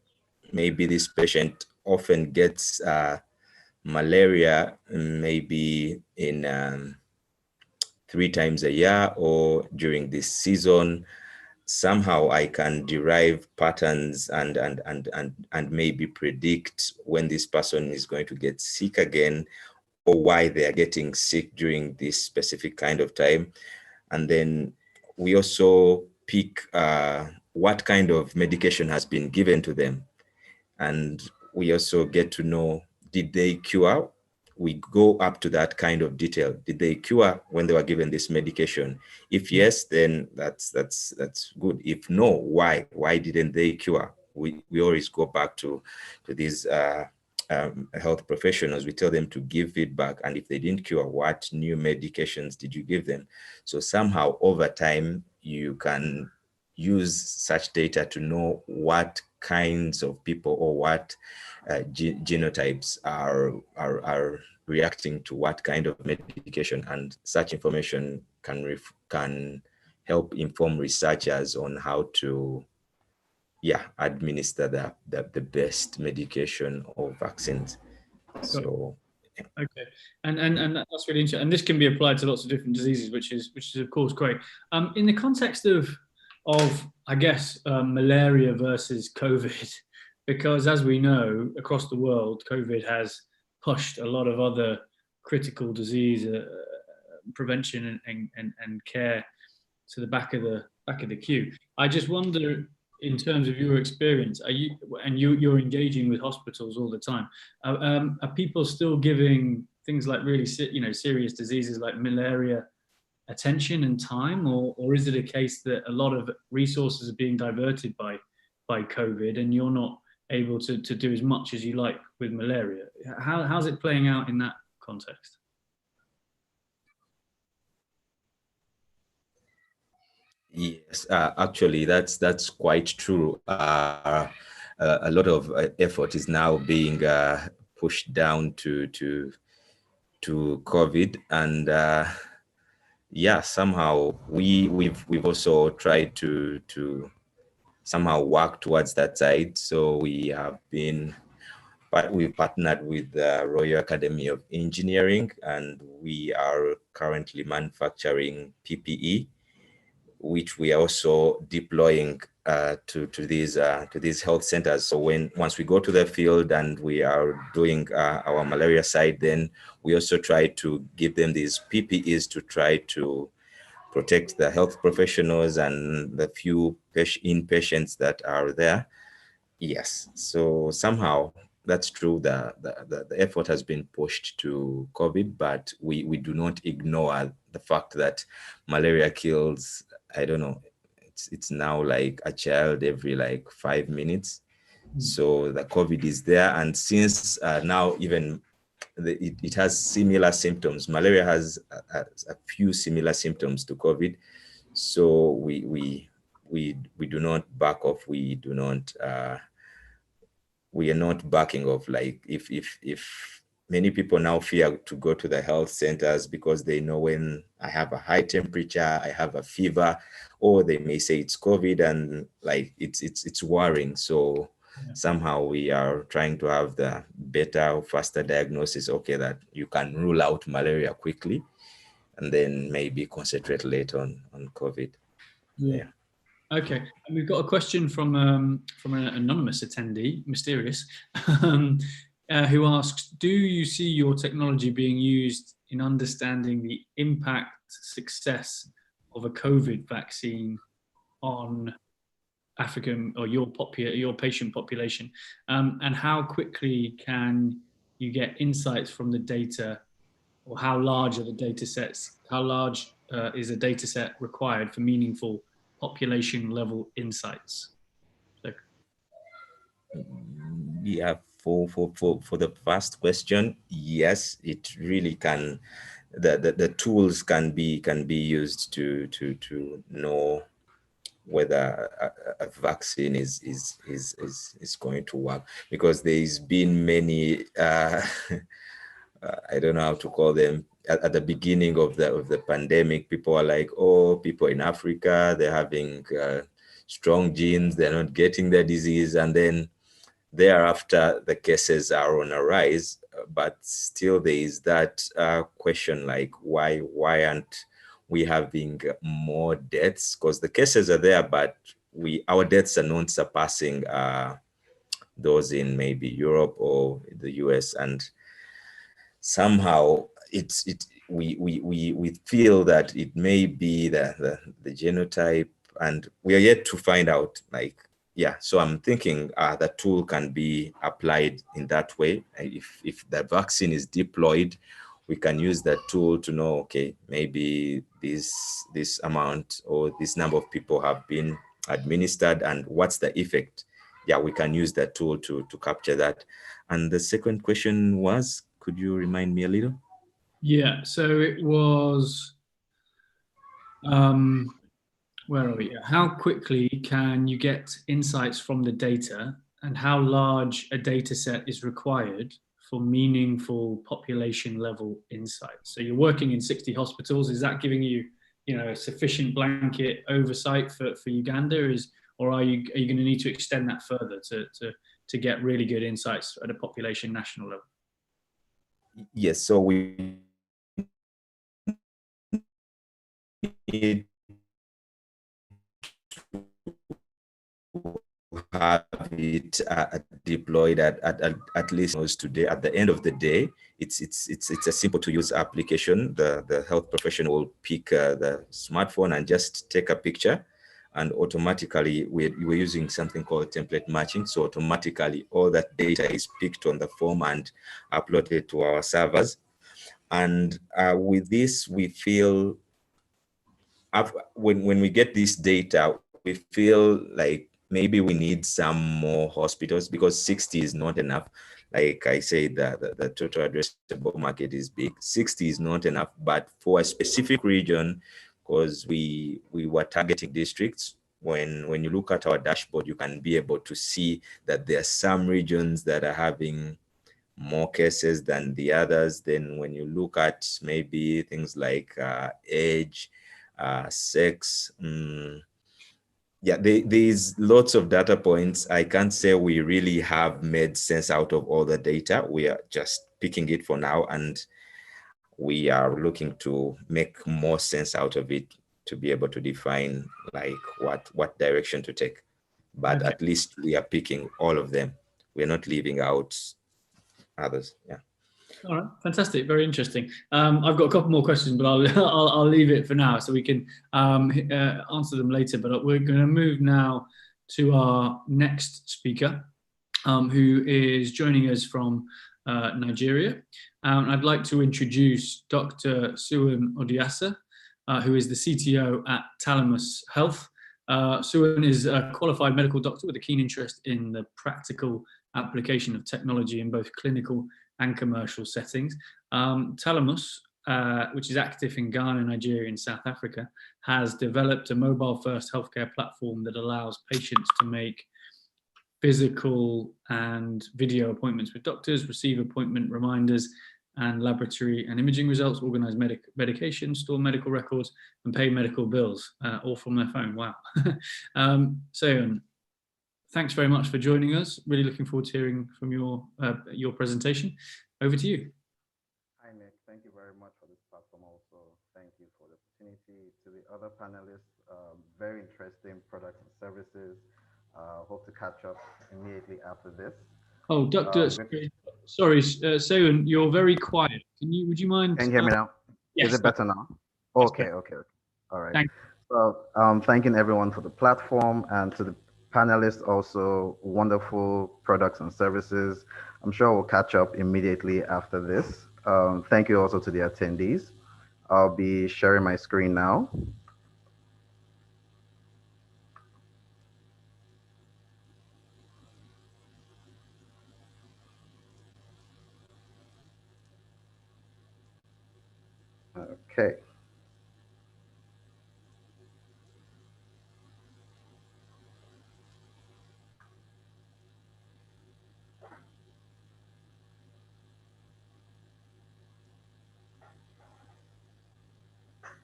maybe this patient often gets malaria, maybe in 3 times a year or during this season, somehow I can derive patterns and maybe predict when this person is going to get sick again, or why they are getting sick during this specific kind of time. And then we also pick what kind of medication has been given to them. And we also get to know, did they cure? We go up to that kind of detail. Did they cure when they were given this medication? If yes, then that's good. If no, why? Why didn't they cure? We always go back to these health professionals. We tell them to give feedback, and if they didn't cure, what new medications did you give them? So somehow over time, you can use such data to know what kinds of people or what genotypes are reacting to what kind of medication, and such information can help inform researchers on how to administer the best medication or vaccines. So okay, and that's really interesting, and this can be applied to lots of different diseases, which is of course great. In the context of I guess malaria versus COVID, because as we know, across the world, COVID has pushed a lot of other critical disease prevention and care to the back of the queue. I just wonder, in terms of your experience, you're engaging with hospitals all the time, are people still giving things like really serious diseases like malaria attention and time, or is it a case that a lot of resources are being diverted by COVID and you're not able to do as much as you like with malaria? How's it playing out in that context? Yes, actually, that's quite true. A lot of effort is now being pushed down to to COVID, and yeah, somehow we've also tried to somehow work towards that side. So we've partnered with the Royal Academy of Engineering, and we are currently manufacturing PPE, which we are also deploying to these health centers. So once we go to the field and we are doing our malaria side, then we also try to give them these PPEs to try to protect the health professionals and the few inpatients that are there. Yes, so somehow that's true. The effort has been pushed to COVID, but we do not ignore the fact that malaria kills, I don't know, it's now like a child every like 5 minutes. So the COVID is there, and since now even it has similar symptoms. Malaria has a few similar symptoms to COVID, so we do not back off. We do not. We are not backing off. Like if many people now fear to go to the health centers because they know when I have a high temperature, I have a fever, or they may say it's COVID, and like it's worrying. So somehow we are trying to have the better, faster diagnosis. Okay, that you can rule out malaria quickly, and then maybe concentrate later on COVID. Yeah. Okay, and we've got a question from an anonymous attendee, mysterious, who asks, do you see your technology being used in understanding the impact success of a COVID vaccine on African or your patient population, and how quickly can you get insights from the data, or how large are the data sets? How large is a data set required for meaningful population level insights? So. Yeah, for the first question, yes, it really can. The tools can be used to know whether a vaccine is going to work, because there's been many I don't know how to call them. At the beginning of the pandemic, people are like, oh, people in Africa, they're having strong genes, they're not getting the disease. And then thereafter, the cases are on a rise. But still there is that question, like, why aren't we having more deaths? Because the cases are there, but our deaths are not surpassing those in maybe Europe or the US. And somehow we feel that it may be the genotype, and we are yet to find out. Like, yeah, so I'm thinking the tool can be applied in that way. If the vaccine is deployed, we can use that tool to know, okay, maybe this amount or this number of people have been administered, and what's the effect. Yeah, we can use that tool to capture that. And the second question was, could you remind me a little? Yeah, so it was, where are we? How quickly can you get insights from the data, and how large a data set is required for meaningful population level insights? So you're working in 60 hospitals. Is that giving you, a sufficient blanket oversight for Uganda? Or are you going to need to extend that further to get really good insights at a population national level? Yes, so we need to have it deployed at least today. At the end of the day, it's a simple to use application. The health professional will pick the smartphone and just take a picture, and automatically we're using something called template matching. So automatically all that data is picked on the form and uploaded to our servers. And with this, we feel when we get this data, we feel like maybe we need some more hospitals, because 60 is not enough. Like I said, the total addressable market is big. 60 is not enough, but for a specific region, because we were targeting districts. When you look at our dashboard, you can be able to see that there are some regions that are having more cases than the others. Then when you look at maybe things like age, sex, yeah, there's lots of data points. I can't say we really have made sense out of all the data. We are just picking it for now, and we are looking to make more sense out of it to be able to define like what direction to take. But Okay. at least we are picking all of them. We're not leaving out others. Yeah. All right, fantastic, very interesting. I've got a couple more questions, but I'll leave it for now so we can answer them later. But we're going to move now to our next speaker, who is joining us from Nigeria. I'd like to introduce Dr. Suwan Odiasa, who is the CTO at TALAMUS Health. Suwan is a qualified medical doctor with a keen interest in the practical application of technology in both clinical and commercial settings. TALAMUS, which is active in Ghana, Nigeria, and South Africa, has developed a mobile-first healthcare platform that allows patients to make physical and video appointments with doctors, receive appointment reminders and laboratory and imaging results, organize medication, store medical records, and pay medical bills, all from their phone. Wow. So, thanks very much for joining us. Really looking forward to hearing from your presentation. Over to you. Hi, Nick. Thank you very much for this platform. Also, thank you for the opportunity. To the other panelists, very interesting products and services. Hope to catch up immediately after this. Oh, Doctor, sorry, Seun, you're very quiet. Would you mind? Can you hear me now? Yes. Is it better now? Okay, okay. All right. Thanks. Well, thanking everyone for the platform, and to the panelists also, wonderful products and services. I'm sure we'll catch up immediately after this. Thank you also to the attendees. I'll be sharing my screen now. Okay.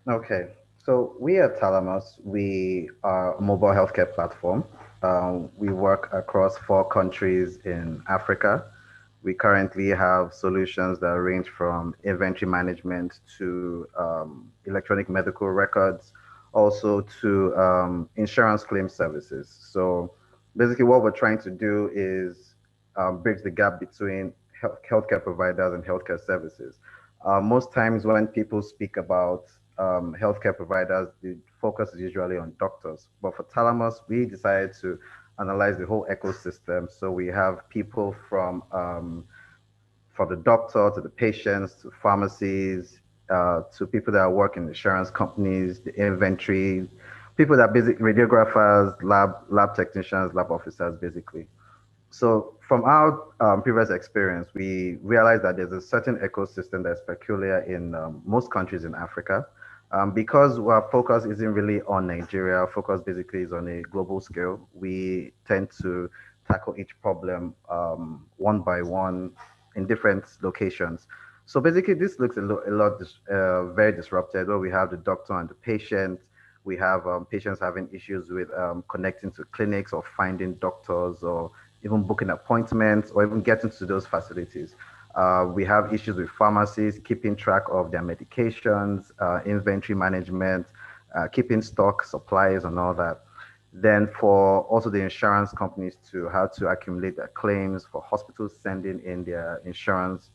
Okay, so we at Talamus, we are a mobile healthcare platform. We work across 4 countries in Africa. We currently have solutions that range from inventory management to electronic medical records, also to insurance claim services. So basically what we're trying to do is bridge the gap between healthcare providers and healthcare services. Most times when people speak about healthcare providers, the focus is usually on doctors. But for Talamus, we decided to analyze the whole ecosystem. So we have people from the doctor to the patients to pharmacies to people that work in insurance companies, the inventory, people that basically radiographers, lab technicians, lab officers, basically. So from our previous experience, we realized that there's a certain ecosystem that's peculiar in most countries in Africa. Because our focus isn't really on Nigeria, our focus basically is on a global scale. We tend to tackle each problem one by one in different locations. So basically this looks a lot very disrupted, where we have the doctor and the patient. We have patients having issues with connecting to clinics or finding doctors or even booking appointments or even getting to those facilities. We have issues with pharmacies, keeping track of their medications, inventory management, keeping stock, supplies, and all that. Then for also the insurance companies to how to accumulate their claims, for hospitals sending in their insurance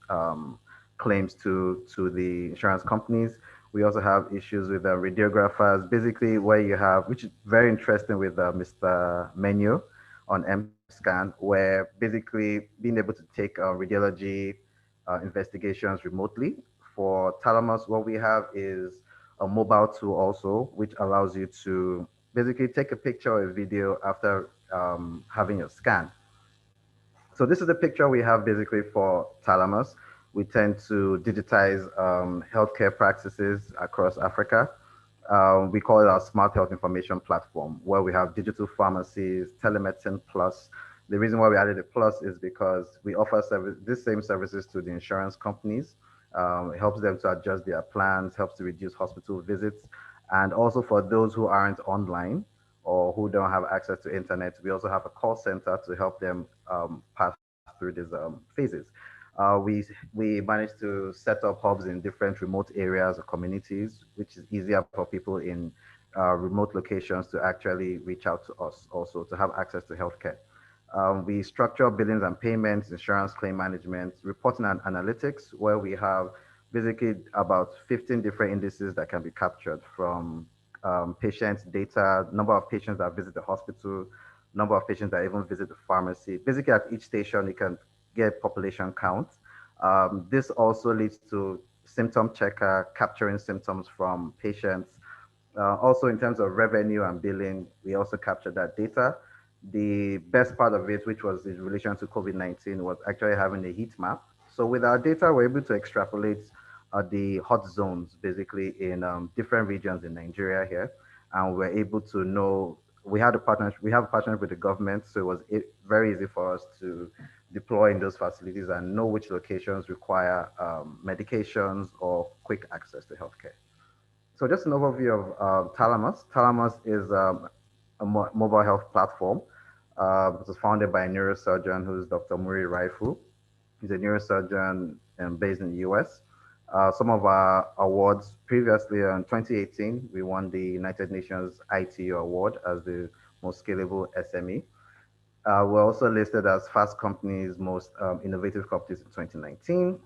claims to the insurance companies. We also have issues with radiographers, basically where you have, which is very interesting with Mr. Menu on M-Scan, where basically being able to take radiology investigations remotely. For Talamus, what we have is a mobile tool also, which allows you to basically take a picture or a video after having your scan. So this is the picture we have basically for Talamus. We tend to digitize healthcare practices across Africa. We call it our smart health information platform, where we have digital pharmacies, telemedicine plus, The reason why we added a plus is because we offer this same services to the insurance companies. It helps them to adjust their plans, helps to reduce hospital visits. And also for those who aren't online or who don't have access to internet, we also have a call center to help them pass through these phases. We managed to set up hubs in different remote areas or communities, which is easier for people in remote locations to actually reach out to us also to have access to healthcare. We structure billings and payments, insurance claim management, reporting and analytics, where we have basically about 15 different indices that can be captured from patient data, number of patients that visit the hospital, number of patients that even visit the pharmacy. Basically, at each station, you can get population count. This also leads to symptom checker, capturing symptoms from patients. Also, in terms of revenue and billing, we also capture that data. The best part of it, which was in relation to COVID-19, was actually having a heat map. So with our data, we're able to extrapolate the hot zones, basically in different regions in Nigeria here. And we're able to know, we have a partnership with the government, so it was very easy for us to deploy in those facilities and know which locations require medications or quick access to healthcare. So just an overview of TALAMUS. TALAMUS is a mobile health platform. It was founded by a neurosurgeon who's Dr. Muri Raifu. He's a neurosurgeon based in the US. Some of our awards previously in 2018, we won the United Nations ITU award as the most scalable SME. We're also listed as Fast Company's most innovative companies in 2019.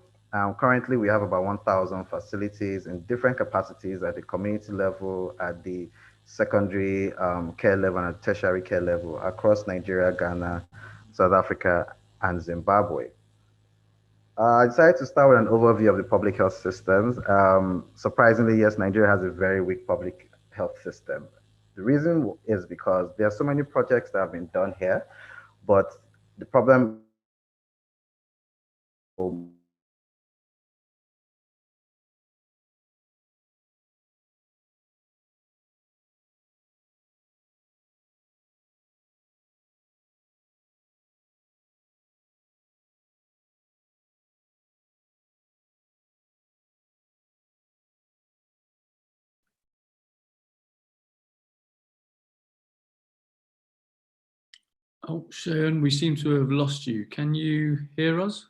Currently, we have about 1,000 facilities in different capacities at the community level, at the secondary care level, and tertiary care level across Nigeria, Ghana, South Africa, and Zimbabwe. I decided to start with an overview of the public health systems. Surprisingly, yes, Nigeria has a very weak public health system. The reason is because there are so many projects that have been done here, but the problem Oh, Sharon, we seem to have lost you. Can you hear us?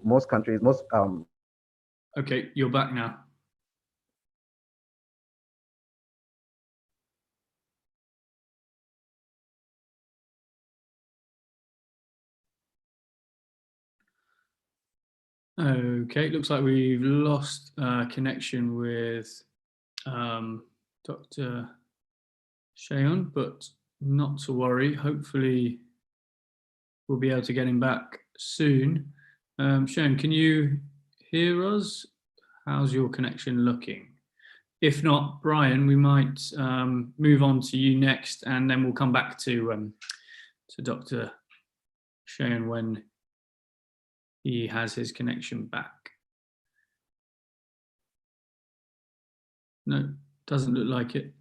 most countries, Okay, you're back now. Okay, looks like we've lost connection with Dr. Shayon, but not to worry. Hopefully, we'll be able to get him back soon. Shayon, can you hear us? How's your connection looking? If not, Brian, we might move on to you next, and then we'll come back to Dr. Shayon when he has his connection back. No, doesn't look like it.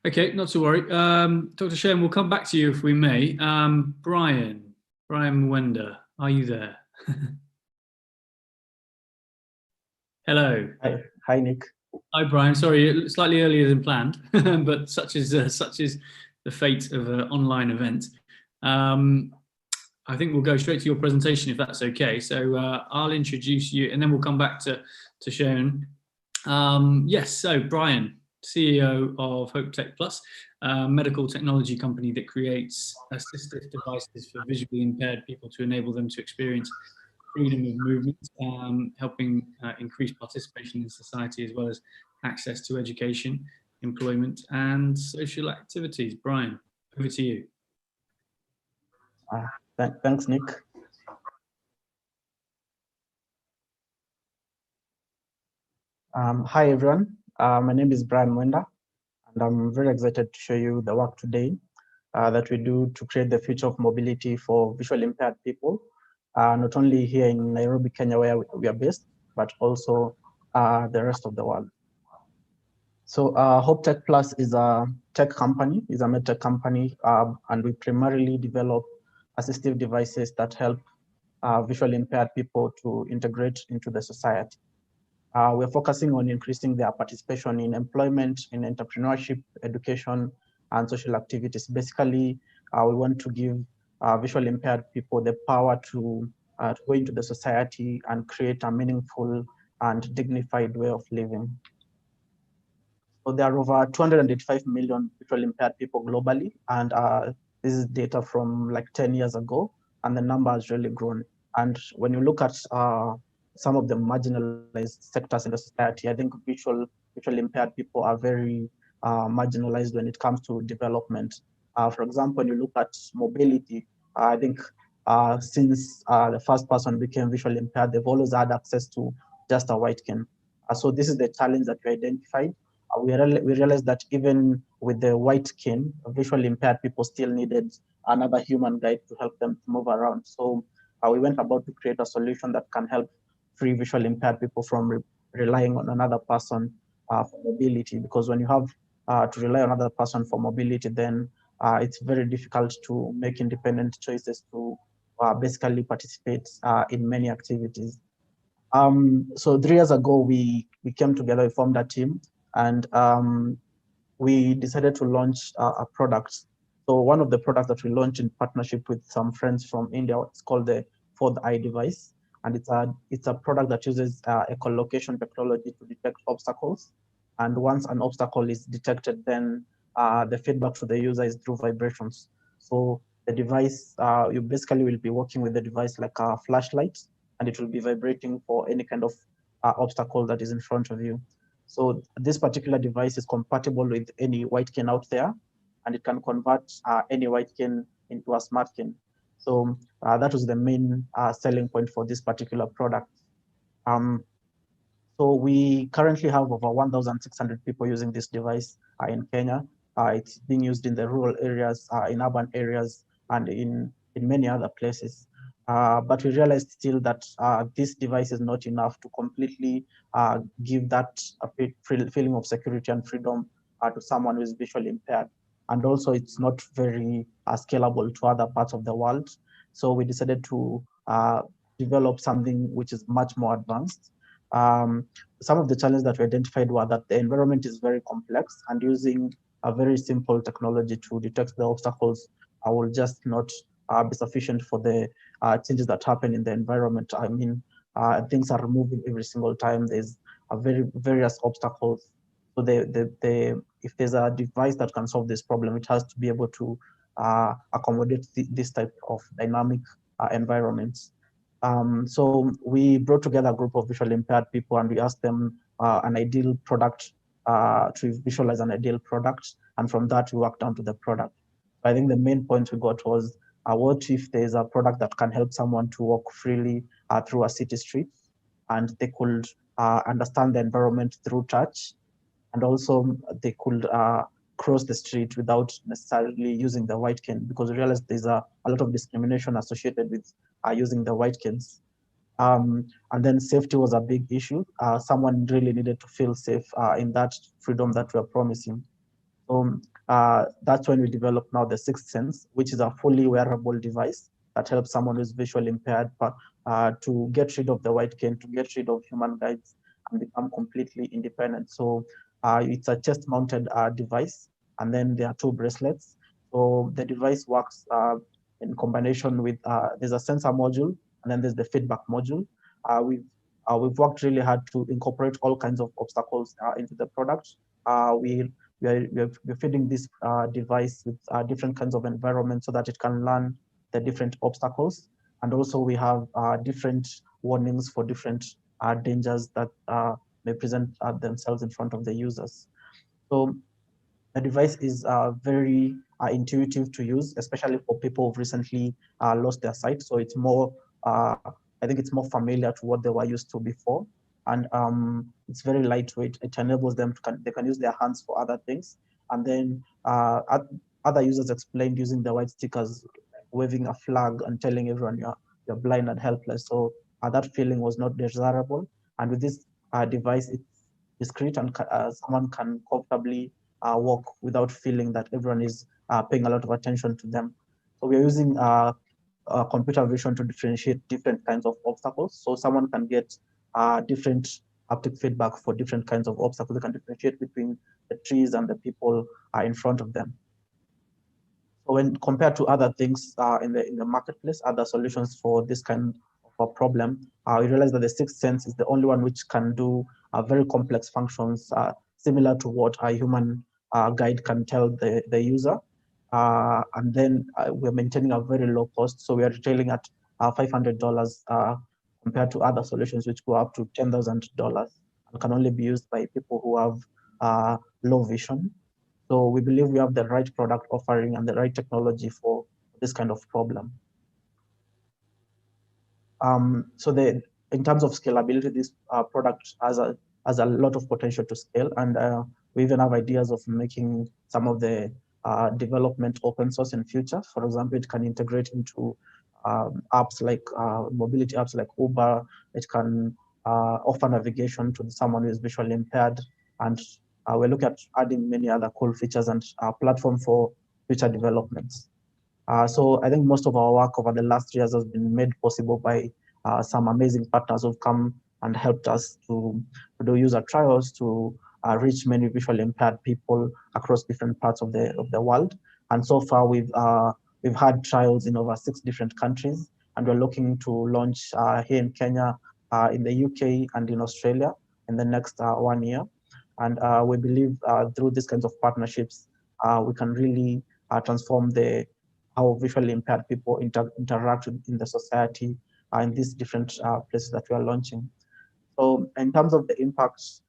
Okay, not to worry. Dr. Shayon, we'll come back to you if we may. Brian Mwenda, are you there? Hello. Hi, Nick. Hi, Brian. Sorry, slightly earlier than planned, but such is the fate of an online event. I think we'll go straight to your presentation if that's okay. So I'll introduce you, and then we'll come back to Shayon. Yes, so Brian, CEO of Hope Tech Plus, a medical technology company that creates assistive devices for visually impaired people to enable them to experience freedom of movement, helping increase participation in society as well as access to education, employment, and social activities. Brian, over to you. Thanks, Nick. Hi, everyone. My name is Brian Mwenda, and I'm very excited to show you the work today that we do to create the future of mobility for visually impaired people, not only here in Nairobi, Kenya, where we are based, but also the rest of the world. So Hope Tech Plus is a tech company, is a medtech company, and we primarily develop assistive devices that help visually impaired people to integrate into the society. We're focusing on increasing their participation in employment, in entrepreneurship, education, and social activities. Basically, we want to give visually impaired people the power to go into the society and create a meaningful and dignified way of living. So there are over 285 million visually impaired people globally, and this is data from like 10 years ago, and the number has really grown. And when you look at some of the marginalized sectors in the society, I think visually impaired people are very marginalized when it comes to development. For example, when you look at mobility, I think since the first person became visually impaired, they've always had access to just a white cane. So this is the challenge that we identified. We realized that even with the white cane, visually impaired people still needed another human guide to help them to move around. So we went about to create a solution that can help free visually impaired people from relying on another person for mobility. Because when you have to rely on another person for mobility, then it's very difficult to make independent choices to basically participate in many activities. So 3 years ago, we came together, we formed a team, and we decided to launch a product. So one of the products that we launched in partnership with some friends from India, it's called the Fourth Eye device. And it's a product that uses echolocation technology to detect obstacles. And once an obstacle is detected, then the feedback to the user is through vibrations. So the device, you basically will be working with the device like a flashlight, and it will be vibrating for any kind of obstacle that is in front of you. So this particular device is compatible with any white cane out there, and it can convert any white cane into a smart cane. So that was the main selling point for this particular product. So we currently have over 1,600 people using this device in Kenya. It's being used in the rural areas, in urban areas, and in many other places. But we realized still that this device is not enough to completely give that feeling of security and freedom to someone who is visually impaired. And also it's not very scalable to other parts of the world. So we decided to develop something which is much more advanced. Some of the challenges that we identified were that the environment is very complex, and using a very simple technology to detect the obstacles will just not be sufficient for the changes that happen in the environment. I mean, things are moving every single time. There's various obstacles. So if there's a device that can solve this problem, it has to be able to accommodate this type of dynamic environments. So we brought together a group of visually impaired people, and we asked them an ideal product to visualize an ideal product. And from that, we worked down to the product. I think the main point we got was, what if there's a product that can help someone to walk freely through a city street, and they could understand the environment through touch, and also they could cross the street without necessarily using the white cane, because we realized there's a lot of discrimination associated with using the white canes. And then safety was a big issue. Someone really needed to feel safe in that freedom that we're promising. So that's when we developed now the Sixth Sense, which is a fully wearable device that helps someone who's visually impaired to get rid of the white cane, to get rid of human guides, and become completely independent. So it's a chest-mounted device, and then there are 2 bracelets. So the device works in combination with, there's a sensor module, and then there's the feedback module. We've worked really hard to incorporate all kinds of obstacles into the product. We're feeding this device with different kinds of environments so that it can learn the different obstacles. And also we have different warnings for different dangers that may present themselves in front of the users. So the device is very intuitive to use, especially for people who've recently lost their sight. So it's more, I think it's more familiar to what they were used to before. And it's very lightweight. It enables them to, they can use their hands for other things. And then other users explained using the white stickers, waving a flag and telling everyone you're blind and helpless. So that feeling was not desirable. And with this device, discreet and someone can comfortably walk without feeling that everyone is paying a lot of attention to them. So we are using computer vision to differentiate different kinds of obstacles. So someone can get different haptic feedback for different kinds of obstacles. They can differentiate between the trees and the people in front of them. So when compared to other things in the marketplace, other solutions for this kind of a problem, we realize that the sixth sense is the only one which can do very complex functions similar to what a human guide can tell the user. And then we're maintaining a very low cost. So we are retailing at $500 compared to other solutions which go up to $10,000 and can only be used by people who have low vision. So we believe we have the right product offering and the right technology for this kind of problem. So in terms of scalability, this product has a lot of potential to scale, and we even have ideas of making some of the development open source in future. For example, it can integrate into apps like mobility apps like Uber. It can offer navigation to someone who is visually impaired, and we're looking at adding many other cool features and platform for future developments. So I think most of our work over the last years has been made possible by some amazing partners who've come and helped us to do user trials to reach many visually impaired people across different parts of the world. And so far we've had trials in over 6 different countries, and we're looking to launch here in Kenya, in the UK, and in Australia in the next 1 year. And we believe through these kinds of partnerships, we can really transform how visually impaired people interact in the society in these different places that we are launching. So in terms of the impacts,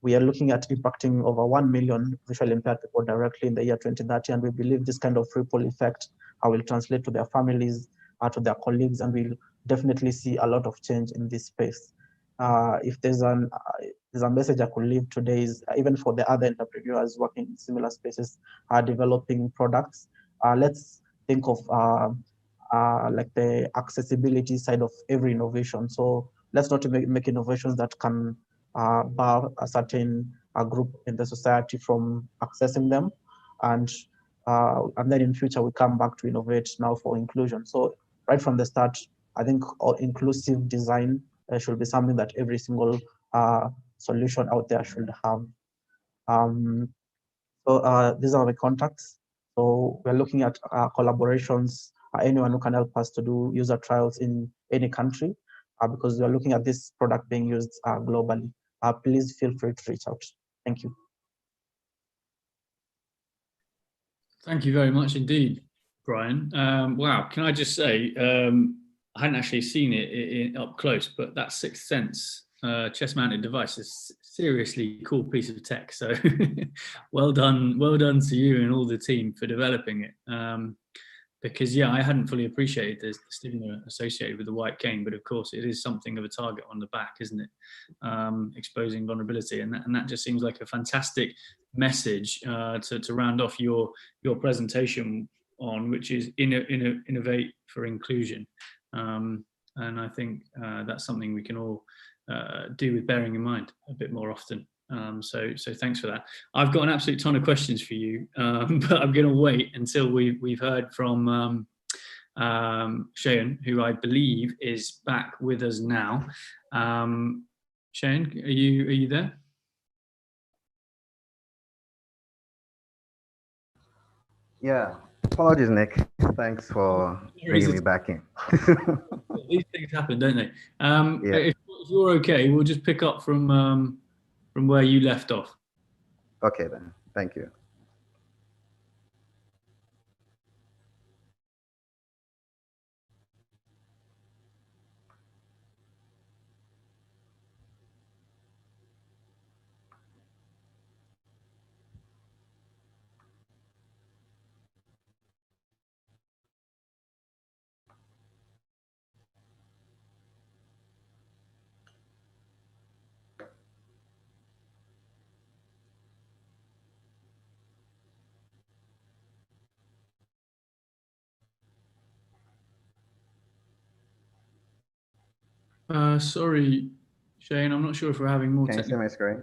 we are looking at impacting over 1 million visually impaired people directly in the year 2030, and we believe this kind of ripple effect will translate to their families, to their colleagues, and we'll definitely see a lot of change in this space. If there's a message I could leave today is even for the other entrepreneurs working in similar spaces, developing products, let's think of like the accessibility side of every innovation. So let's not make innovations that can bar a certain group in the society from accessing them, and then in future we come back to innovate now for inclusion. So right from the start, I think inclusive design should be something that every single solution out there should have. So these are the contacts. So we're looking at collaborations, anyone who can help us to do user trials in any country, because we're looking at this product being used globally. Please feel free to reach out. Thank you. Thank you very much indeed, Brian. Wow, can I just say, I hadn't actually seen it up close, but that sixth sense chest-mounted device is seriously cool piece of tech. So well done to you and all the team for developing it. Because yeah, I hadn't fully appreciated the stigma associated with the white cane, but of course it is something of a target on the back, isn't it? Exposing vulnerability, and that just seems like a fantastic message to round off your presentation on, which is innovate for inclusion. And I think that's something we can all do with bearing in mind a bit more often. So thanks for that. I've got an absolute ton of questions for you, but I'm going to wait until we've heard from Shayan, who I believe is back with us now. Shayan, are you there? Yeah, apologies, Nick. Thanks for bringing me back in. These things happen, don't they? Yeah. If you're okay, we'll just pick up from where you left off. Okay, then. Thank you. Sorry, Shane, I'm not sure if we're having more Can you see technical. my screen?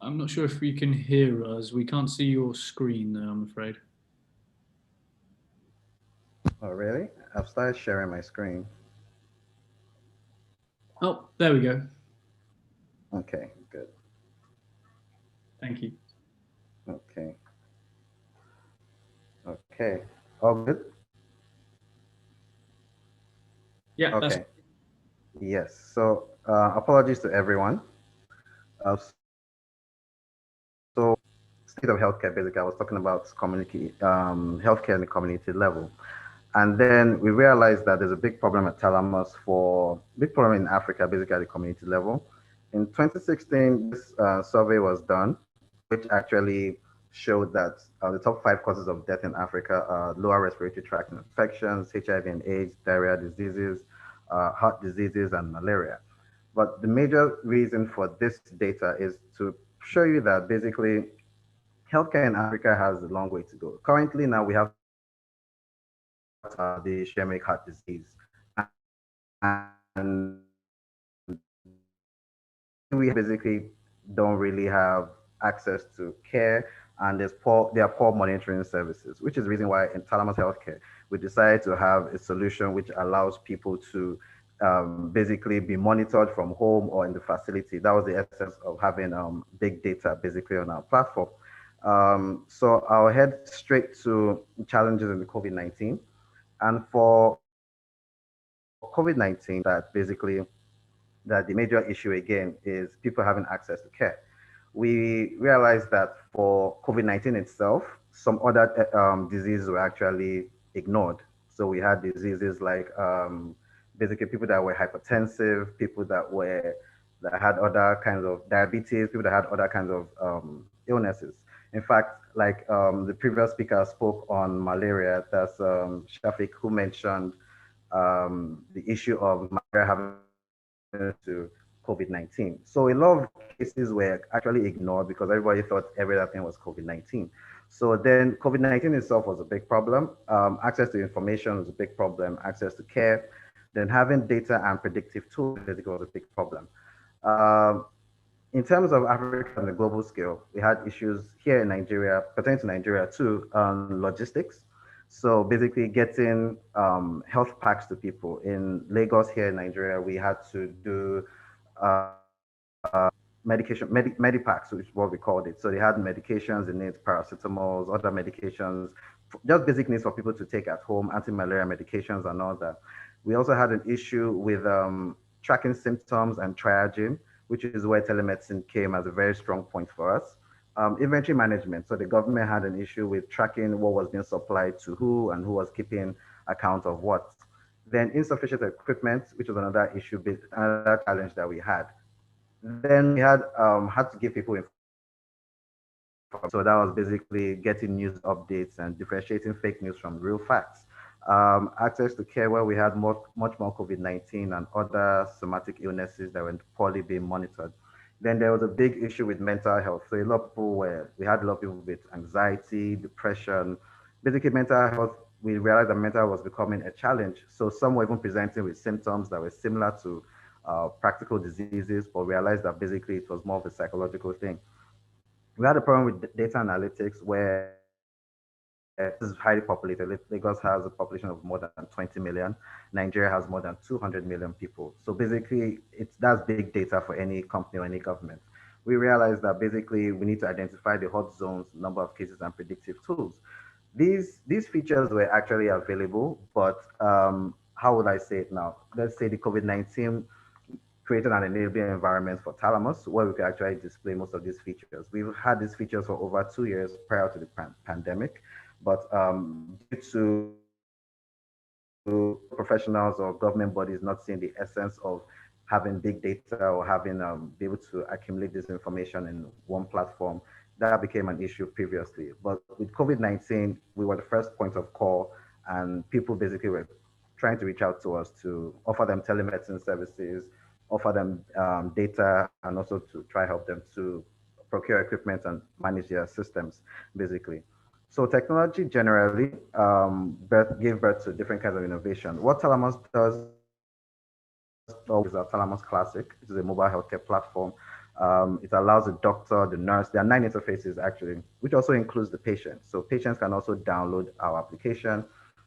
I'm not sure if you can hear us. We can't see your screen, though, I'm afraid. Oh, really? I've started sharing my screen. Oh, there we go. Okay, good. Thank you. Okay. Okay. All good? Yeah, that's Okay. Yes. So apologies to everyone. So state of healthcare, basically, I was talking about community healthcare in the community level. And then we realized that there's a big problem at Thalamus for big problem in Africa, basically at the community level. In 2016, this survey was done, which actually showed that the top 5 causes of death in Africa are lower respiratory tract infections, HIV and AIDS, diarrhea diseases, heart diseases, and malaria. But the major reason for this data is to show you that basically healthcare in Africa has a long way to go. Currently, now we have the ischemic heart disease, and we basically don't really have access to care, and there are poor monitoring services, which is the reason why in Talamus Healthcare we decided to have a solution which allows people to basically be monitored from home or in the facility. That was the essence of having big data basically on our platform. So I'll head straight to challenges in the COVID-19. And for COVID-19, that the major issue again is people having access to care. We realized that for COVID-19 itself, some other diseases were actually ignored. So we had diseases like basically people that were hypertensive, people that had other kinds of diabetes, people that had other kinds of illnesses. In fact, like the previous speaker spoke on malaria, that's Shafiq, who mentioned the issue of malaria having to COVID-19. So a lot of cases were actually ignored because everybody thought everything was COVID-19. So then COVID-19 itself was a big problem. Access to information was a big problem, access to care. Then having data and predictive tools basically was a big problem. In terms of Africa on the global scale, we had issues here in Nigeria, pertaining to Nigeria too, on logistics. So basically getting health packs to people. In Lagos here in Nigeria, we had to do medipacks, which is what we called it. So they had medications in it, paracetamols, other medications, just basic needs for people to take at home, anti-malaria medications and all that. We also had an issue with tracking symptoms and triaging, which is where telemedicine came as a very strong point for us. Inventory management. So the government had an issue with tracking what was being supplied to who and who was keeping account of what. Then insufficient equipment, which was another issue, another challenge that we had. Then we had to give people information. So that was basically getting news updates and differentiating fake news from real facts. Access to care, where we had much more COVID-19 and other somatic illnesses that were poorly being monitored. Then there was a big issue with mental health. So we had a lot of people with anxiety, depression, basically mental health. We realized that mental health was becoming a challenge. So some were even presenting with symptoms that were similar to practical diseases, but realized that basically it was more of a psychological thing. We had a problem with data analytics where this is highly populated. Lagos has a population of more than 20 million. Nigeria has more than 200 million people. So basically, that's big data for any company or any government. We realized that basically we need to identify the hot zones, number of cases, and predictive tools. These features were actually available, but how would I say it now? Let's say the COVID-19 created an enabling environment for Thalamus where we could actually display most of these features. We've had these features for over 2 years prior to the pandemic, but due to professionals or government bodies not seeing the essence of having big data or having be able to accumulate this information in one platform, that became an issue previously. But with COVID-19, we were the first point of call, and people basically were trying to reach out to us to offer them telemedicine services, offer them data, and also to try help them to procure equipment and manage their systems, basically. So technology generally gave birth to different kinds of innovation. What Talamus does is our TALAMUS Classic. It is a mobile healthcare platform. It allows the doctor, the nurse, there are 9 interfaces actually, which also includes the patient. So patients can also download our application.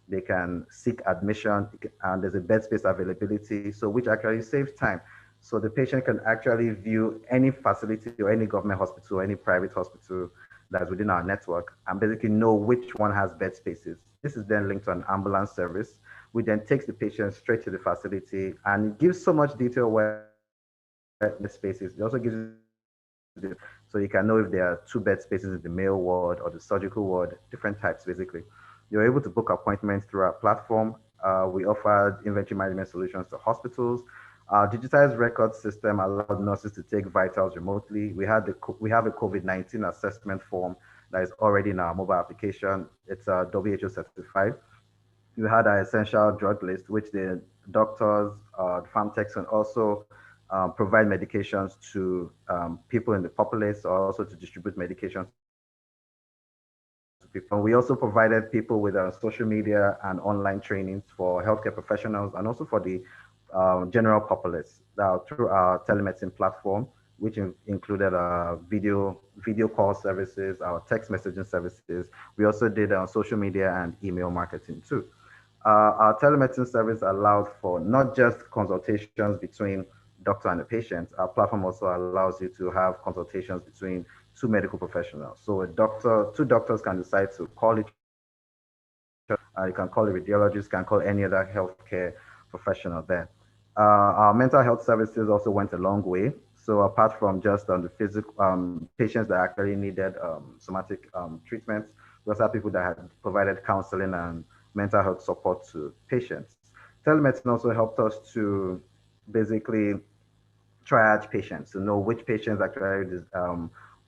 They can seek admission, and there's a bed space availability, so which actually saves time. So the patient can actually view any facility or any government hospital or any private hospital that's within our network and basically know which one has bed spaces. This is then linked to an ambulance service, which then takes the patient straight to the facility, and it gives so much detail where the spaces. It also gives you, so you can know if there are 2 bed spaces in the male ward or the surgical ward, different types basically. You're able to book appointments through our platform. We offer inventory management solutions to hospitals. Our digitized record system allowed nurses to take vitals remotely. We have a COVID-19 assessment form that is already in our mobile application. It's WHO certified. We had our essential drug list, which the doctors, the farm techs can also provide medications to people in the populace, or also to distribute medications to people. We also provided people with social media and online trainings for healthcare professionals and also for the general populace through our telemedicine platform, which included video call services, our text messaging services. We also did social media and email marketing too. Our telemedicine service allowed for not just consultations between doctor and the patient. Our platform also allows you to have consultations between 2 medical professionals. So 2 doctors can decide to call each other. You can call a radiologist, can call any other healthcare professional there. Our mental health services also went a long way. So apart from just the physical patients that actually needed somatic treatments, we also have people that had provided counseling and mental health support to patients. Telemedicine also helped us to basically triage patients to know which patients actually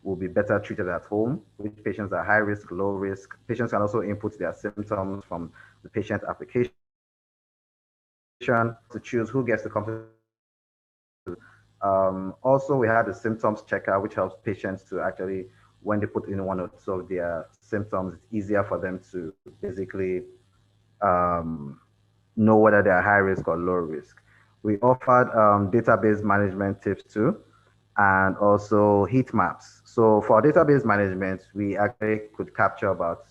will be better treated at home, which patients are high risk, low risk. Patients can also input their symptoms from the patient application to choose who gets to come. Also, we had a symptoms checker, which helps patients to actually, when they put in 1 or 2 of their symptoms, it's easier for them to basically know whether they're high risk or low risk. We offered database management tips too, and also heat maps. So for database management, we actually could capture about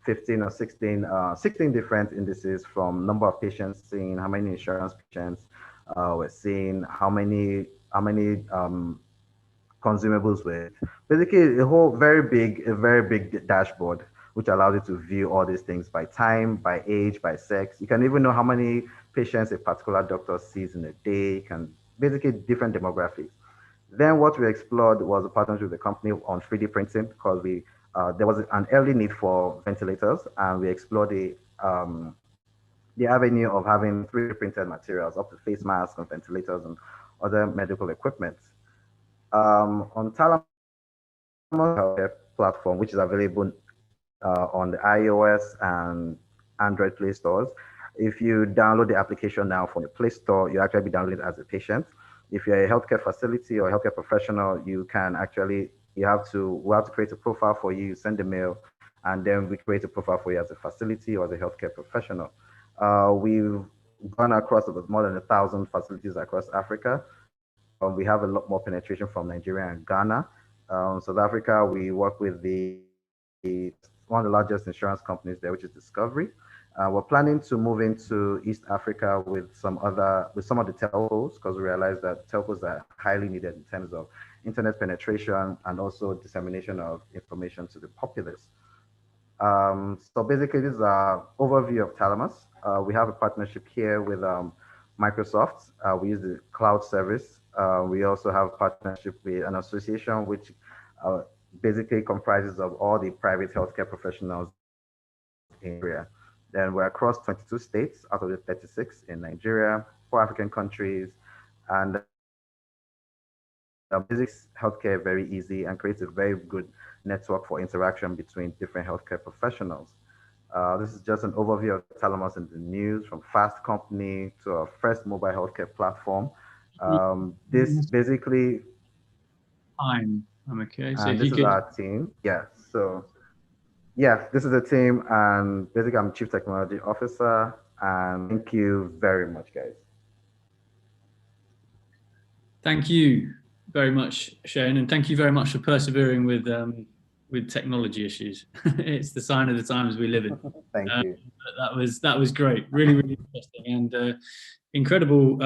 15 or 16 different indices, from number of patients seen, how many insurance patients we're seeing, how many consumables with. Basically, a very big dashboard, which allows you to view all these things by time, by age, by sex. You can even know how many patients a particular doctor sees in a day. You can basically different demographics. Then what we explored was a partnership with the company on 3D printing, because there was an early need for ventilators, and we explored the avenue of having 3D printed materials up to face masks and ventilators and other medical equipment. On TALAMUS platform, which is available on the iOS and Android Play stores. If you download the application now from the Play Store, you actually be downloading it as a patient. If you're a healthcare facility or a healthcare professional, you can actually, we have to create a profile for you, send a mail, and then we create a profile for you as a facility or as a healthcare professional. We've gone across more than 1,000 facilities across Africa. We have a lot more penetration from Nigeria and Ghana. South Africa, we work with one of the largest insurance companies there, which is Discovery. We're planning to move into East Africa with some of the telcos, because we realize that telcos are highly needed in terms of internet penetration and also dissemination of information to the populace. So basically, this is an overview of TALAMUS. We have a partnership here with Microsoft. We use the cloud service. We also have a partnership with an association which basically comprises of all the private healthcare professionals in Nigeria. Then we're across 22 states out of the 36 in Nigeria, 4 African countries, and makes healthcare very easy and creates a very good network for interaction between different healthcare professionals. This is just an overview of TALAMUS in the news, from Fast Company to our first mobile healthcare platform. This basically... I'm okay. So this is our team. Yeah. So yeah, this is the team, and basically I'm Chief Technology Officer. And thank you very much, guys. Thank you very much, Shane, and thank you very much for persevering with technology issues. It's the sign of the times we live in. Thank you. That was great, really, really interesting, and incredible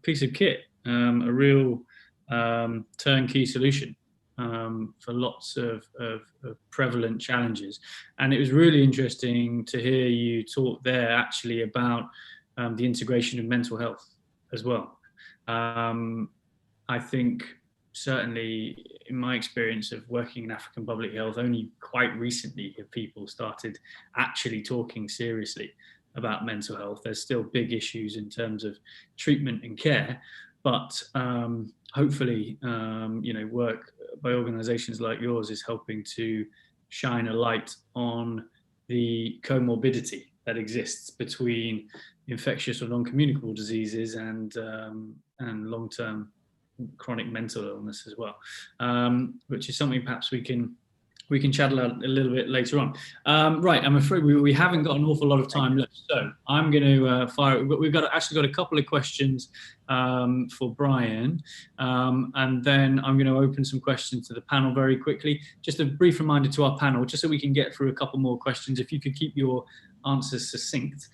piece of kit, a real turnkey solution for lots of prevalent challenges. And it was really interesting to hear you talk there actually about the integration of mental health as well. I think certainly in my experience of working in African public health, only quite recently have people started actually talking seriously about mental health. There's still big issues in terms of treatment and care, but hopefully, work by organizations like yours is helping to shine a light on the comorbidity that exists between infectious or non-communicable diseases and long-term chronic mental illness as well, which is something perhaps we can chat about a little bit later on. Right, I'm afraid we haven't got an awful lot of time left, so I'm going to fire. We've actually got a couple of questions for Brian, and then I'm going to open some questions to the panel very quickly. Just a brief reminder to our panel, just so we can get through a couple more questions. If you could keep your answers succinct,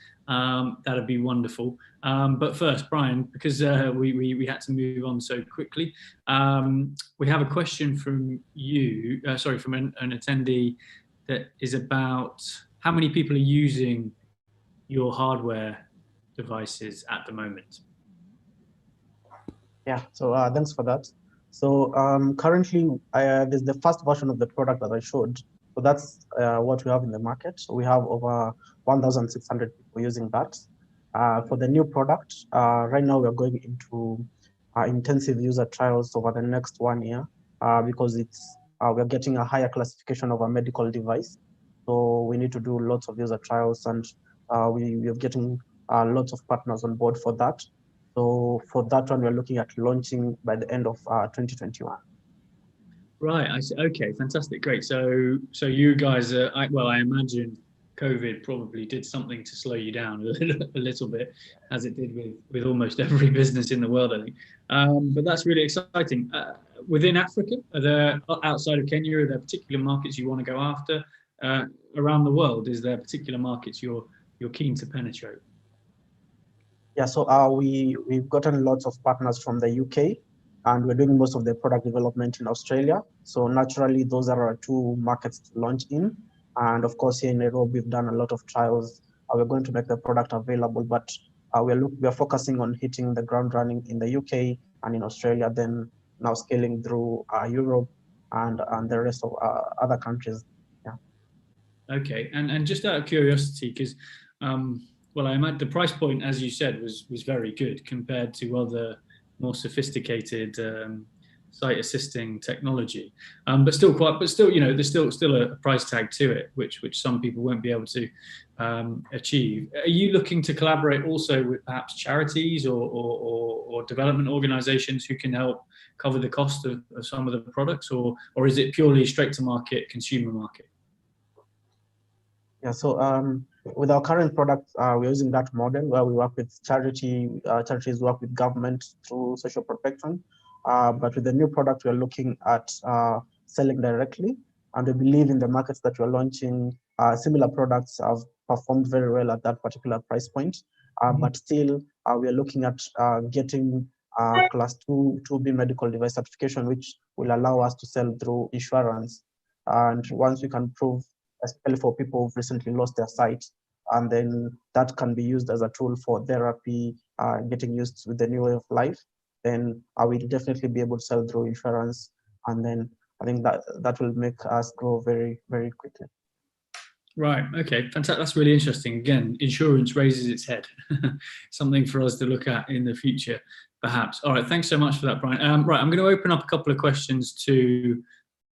that'd be wonderful. But first, Brian, because we had to move on so quickly, we have a question from you, from an attendee that is about how many people are using your hardware devices at the moment? Yeah, so thanks for that. So currently, there's the first version of the product that I showed. So that's what we have in the market. So we have over 1,600 people using that. For the new product, right now we're going into intensive user trials over the next 1 year because we're getting a higher classification of a medical device. So we need to do lots of user trials, and we're getting lots of partners on board for that. So for that one, we're looking at launching by the end of 2021. Right, I see. Okay, fantastic, great. So you guys, I imagine COVID probably did something to slow you down a little bit, as it did with almost every business in the world, I think. But that's really exciting. Within Africa, outside of Kenya, are there particular markets you want to go after? Around the world, is there particular markets you're keen to penetrate? Yeah, so we've gotten lots of partners from the UK, and we're doing most of the product development in Australia. So naturally, those are our two markets to launch in. And of course, here in Nairobi, we've done a lot of trials. We're going to make the product available, but we're focusing on hitting the ground running in the UK and in Australia, then now scaling through Europe and the rest of other countries. Yeah. Okay, and just out of curiosity, because I imagine the price point, as you said, was very good compared to other more sophisticated site assisting technology, but still, there's still a price tag to it, which some people won't be able to achieve. Are you looking to collaborate also with perhaps charities or development organizations who can help cover the cost of some of the products, or is it purely straight to market, consumer market? Yeah, so with our current product, we're using that model where we work with charities work with government through social protection. But with the new product, we're looking at selling directly. And we believe in the markets that we're launching, similar products have performed very well at that particular price point. But still, we're looking at getting class 2B medical device certification, which will allow us to sell through insurance. And once we can prove, especially for people who've recently lost their sight, and then that can be used as a tool for therapy, getting used with the new way of life, then I will definitely be able to sell through insurance. And then I think that will make us grow very, very quickly. Right, okay, fantastic. That's really interesting. Again, insurance raises its head. Something for us to look at in the future, perhaps. All right, thanks so much for that, Brian. Right, I'm going to open up a couple of questions to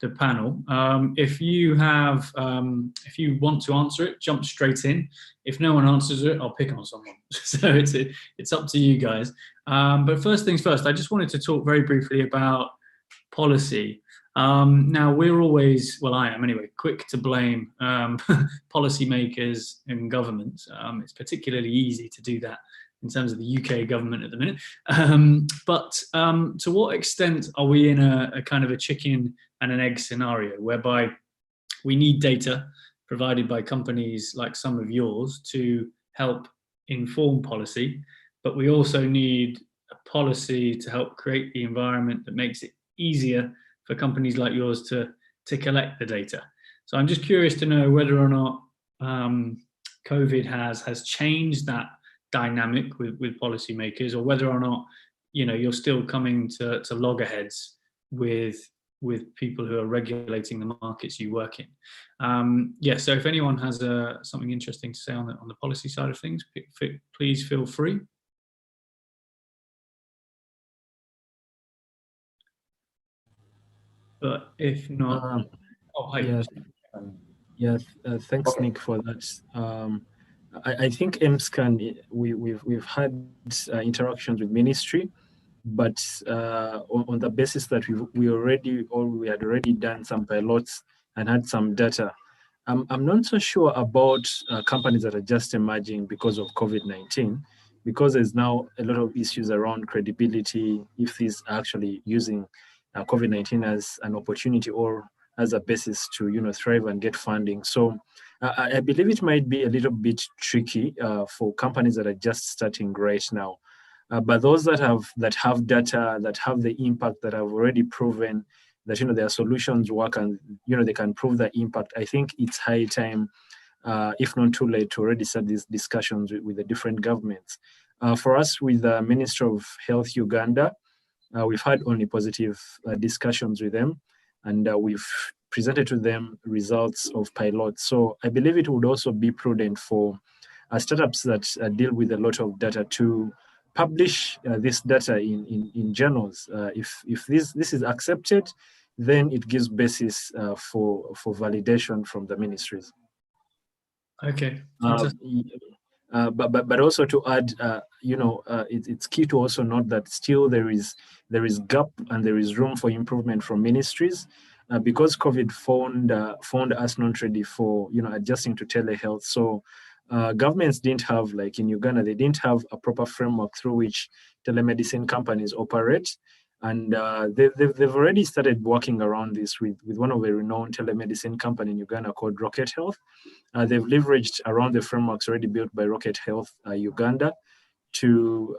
the panel. If you want to answer it, jump straight in. If no one answers it, I'll pick on someone. So it's up to you guys. But first things first, I just wanted to talk very briefly about policy. Now we're always, I am anyway, quick to blame policymakers and governments. It's particularly easy to do that in terms of the UK government at the minute. But to what extent are we in a kind of a chicken and an egg scenario, whereby we need data provided by companies like some of yours to help inform policy, but we also need a policy to help create the environment that makes it easier for companies like yours to collect the data. So I'm just curious to know whether or not COVID has changed that dynamic with policymakers, or whether or not, you know, you're still coming to loggerheads with people who are regulating the markets you work in. Yeah, so if anyone has something interesting to say on the policy side of things, please feel free. But if not, oh, hi. Yeah, thanks, Nick, for that. I think MSCAN, we've had interactions with ministry, but on the basis that we had already done some pilots and had some data. I'm not so sure about companies that are just emerging because of COVID-19, because there's now a lot of issues around credibility, if these are actually using COVID-19 as an opportunity or as a basis to, you know, thrive and get funding. So I believe it might be a little bit tricky for companies that are just starting right now. But those that have data, that have the impact, that have already proven that, you know, their solutions work and, you know, they can prove the impact, I think it's high time, if not too late, to already start these discussions with the different governments. For us, with the Ministry of Health Uganda, we've had only positive discussions with them, and we've presented to them results of pilots. So I believe it would also be prudent for startups that deal with a lot of data to publish this data in journals. If this is accepted, then it gives basis for validation from the ministries. Okay. But also to add, you know, it's key to also note that still there is gap and there is room for improvement from ministries, because COVID found us not ready for, you know, adjusting to telehealth. So governments didn't have, like in Uganda, they didn't have a proper framework through which telemedicine companies operate. And they've already started working around this with one of the renowned telemedicine company in Uganda called Rocket Health. They've leveraged around the frameworks already built by Rocket Health Uganda to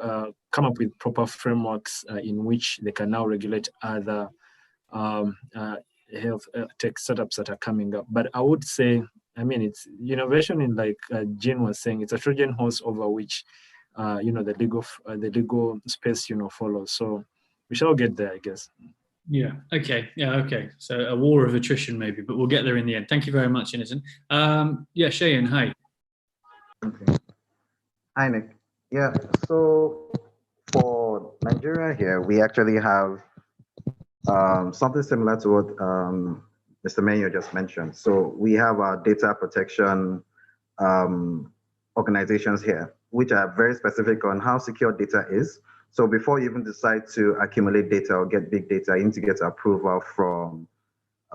come up with proper frameworks in which they can now regulate other health tech startups that are coming up. But I would say, I mean, it's innovation in, like Jean was saying, it's a Trojan horse over which, you know, the legal space, you know, follows. So we shall get there, I guess. Yeah. Okay. Yeah. Okay. So a war of attrition, maybe, but we'll get there in the end. Thank you very much, Innocent. Yeah, Shayan, hi. Okay. Hi, Nick. Yeah. So for Nigeria here, we actually have something similar to what Mr. Menyo just mentioned. So we have our data protection organizations here, which are very specific on how secure data is. So before you even decide to accumulate data or get big data, you need to get approval from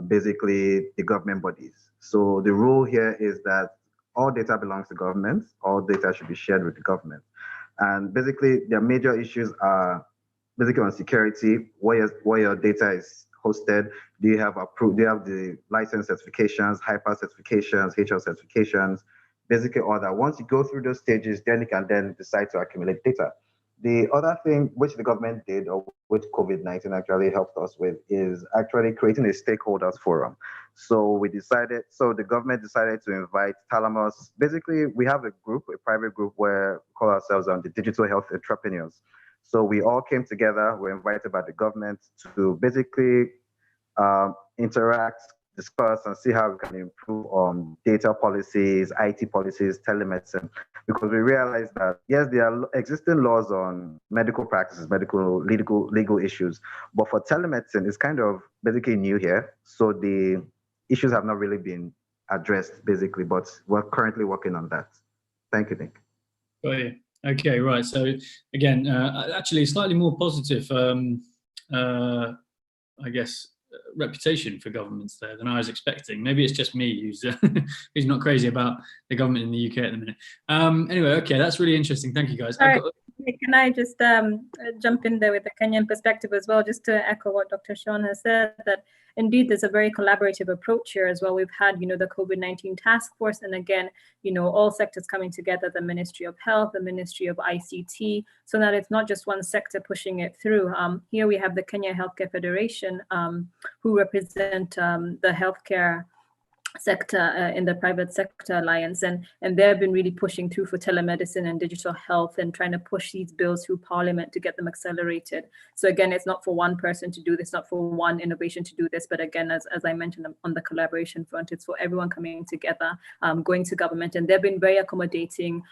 basically the government bodies. So the rule here is that all data belongs to government, all data should be shared with the government. And basically their major issues are basically on security, where your data is hosted. Do you have approved? Do you have the license certifications, HIPAA certifications, HR certifications, basically all that. Once you go through those stages, then you can then decide to accumulate data. The other thing which the government did, or which COVID-19 actually helped us with, is actually creating a stakeholders forum. So the government decided to invite TALAMUS. Basically, we have a group, a private group, where we call ourselves the Digital Health Entrepreneurs. So we all came together, were invited by the government to basically interact, discuss, and see how we can improve on data policies, IT policies, telemedicine, because we realized that, yes, there are existing laws on medical practices, legal issues, but for telemedicine, it's kind of basically new here. So the issues have not really been addressed, basically, but we're currently working on that. Thank you, Nick. Got you. Okay, right. So again, actually slightly more positive, I guess, reputation for governments there than I was expecting. Maybe it's just me who's who's not crazy about the government in the UK at the minute. Anyway, okay, that's really interesting. Thank you, guys. Can I just jump in there with the Kenyan perspective as well, just to echo what Dr. Sean has said, that indeed there's a very collaborative approach here as well. We've had, the COVID-19 task force, and again, all sectors coming together, the Ministry of Health, the Ministry of ICT, so that it's not just one sector pushing it through. Here we have the Kenya Healthcare Federation, who represent the healthcare sector in the private sector alliance, and they've been really pushing through for telemedicine and digital health and trying to push these bills through parliament to get them accelerated. So again, it's not for one person to do this, not for one innovation to do this, but again, as I mentioned on the collaboration front, it's for everyone coming together, going to government, and they've been very accommodating,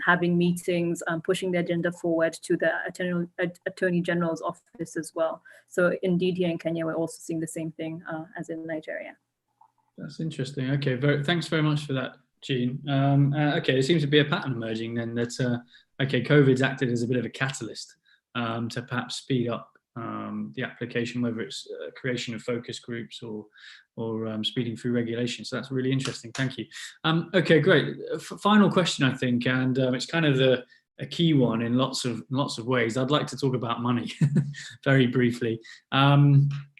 having meetings, pushing the agenda forward to the Attorney General's office as well. So indeed, here in Kenya, we're also seeing the same thing as in Nigeria. That's interesting. Okay, thanks very much for that, Jean. Okay, there seems to be a pattern emerging then that, COVID's acted as a bit of a catalyst to perhaps speed up the application, whether it's creation of focus groups or speeding through regulation. So that's really interesting. Thank you. Okay, great. Final question, I think, and it's kind of a key one in lots of ways. I'd like to talk about money very briefly.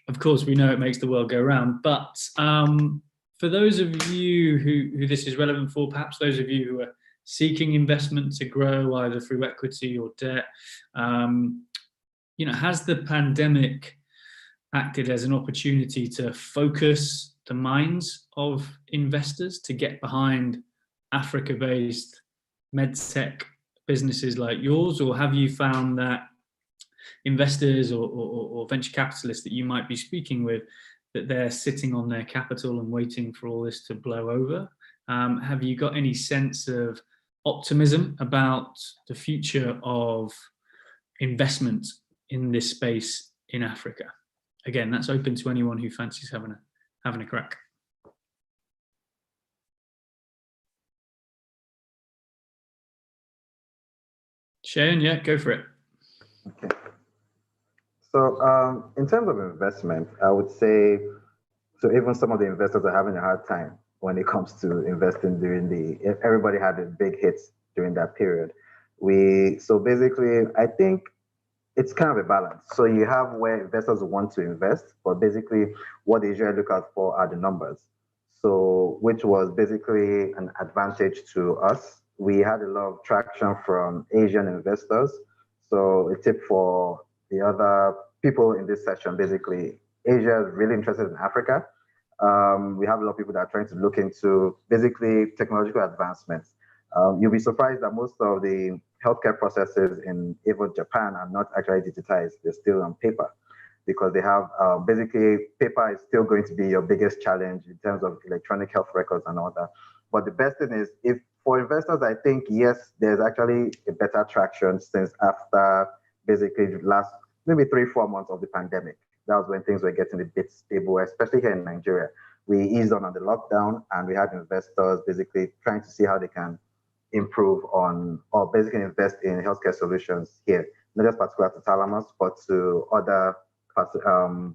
Of course, we know it makes the world go round, but for those of you who this is relevant for, perhaps those of you who are seeking investment to grow either through equity or debt, has the pandemic acted as an opportunity to focus the minds of investors to get behind Africa-based medtech businesses like yours, or have you found that investors or venture capitalists that you might be speaking with, that they're sitting on their capital and waiting for all this to blow over? Have you got any sense of optimism about the future of investment in this space in Africa? Again, that's open to anyone who fancies having a crack. Shayan, yeah, go for it. Okay. So in terms of investment, I would say, so even some of the investors are having a hard time when it comes to investing everybody had a big hits during that period. So basically, I think it's kind of a balance. So you have where investors want to invest, but basically what they usually look out for are the numbers. So which was basically an advantage to us. We had a lot of traction from Asian investors. So a tip for the other people in this session, basically, Asia is really interested in Africa. We have a lot of people that are trying to look into basically technological advancements. You'll be surprised that most of the healthcare processes in even Japan are not actually digitized. They're still on paper because they have basically paper is still going to be your biggest challenge in terms of electronic health records and all that. But the best thing is, if for investors, I think, yes, there's actually a better traction since after basically the last maybe 3-4 months of the pandemic. That was when things were getting a bit stable, especially here in Nigeria. We eased on the lockdown, and we had investors basically trying to see how they can improve on, or basically invest in healthcare solutions here, not just particular to TALAMUS, but to other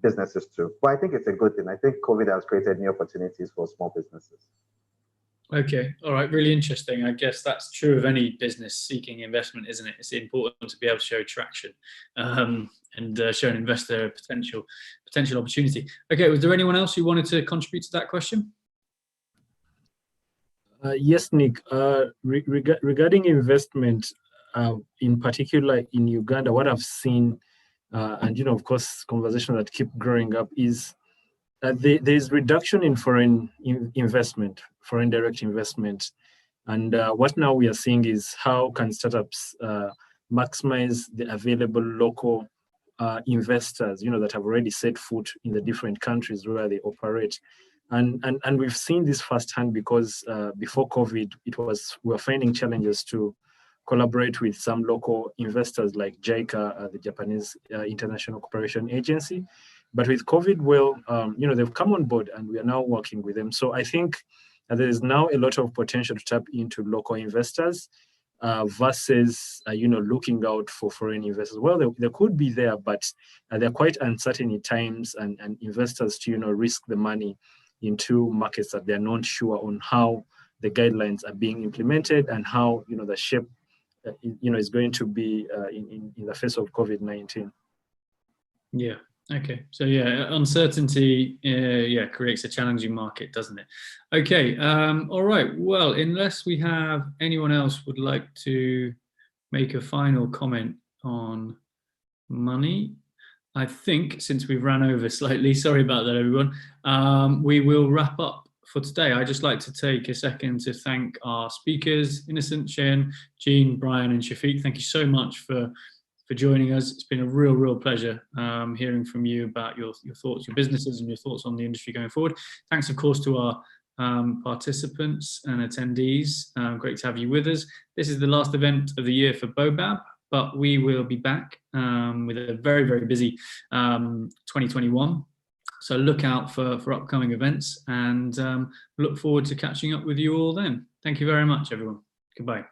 businesses too. But I think it's a good thing. I think COVID has created new opportunities for small businesses. Okay, all right, really interesting. I guess that's true of any business seeking investment, isn't it? It's important to be able to show traction and show an investor a potential opportunity. Okay, was there anyone else who wanted to contribute to that question? Yes, Nick. Regarding investment, in particular in Uganda, what I've seen, and of course, conversations that keep growing up, is there's reduction in foreign investment, foreign direct investment. And what now we are seeing is how can startups maximize the available local investors, that have already set foot in the different countries where they operate. And we've seen this firsthand because before COVID, we were finding challenges to collaborate with some local investors like JICA, the Japanese International Cooperation Agency. But with COVID, they've come on board and we are now working with them. So I think there is now a lot of potential to tap into local investors. versus looking out for foreign investors. Well, they could be there, but they're quite uncertain at times, and investors to risk the money into markets that they're not sure on how the guidelines are being implemented and how the shape is going to be in the face of COVID-19. Yeah. Okay. So yeah, uncertainty creates a challenging market, doesn't it? Okay. All right. Well, unless we have anyone else would like to make a final comment on money, I think since we've run over slightly, sorry about that, everyone, we will wrap up for today. I'd just like to take a second to thank our speakers, Innocent, Shayan, Jean, Brian, and Shafiq. Thank you so much for joining us. It's been a real pleasure hearing from you about your thoughts, your businesses, and your thoughts on the industry going forward. Thanks, of course, to our participants and attendees. Great to have you with us. This is the last event of the year for BOBAB, but we will be back with a very busy 2021. So look out for upcoming events, and look forward to catching up with you all then. Thank you very much, everyone. Goodbye.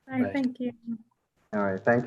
Bye. Thank you. All right. Thank you.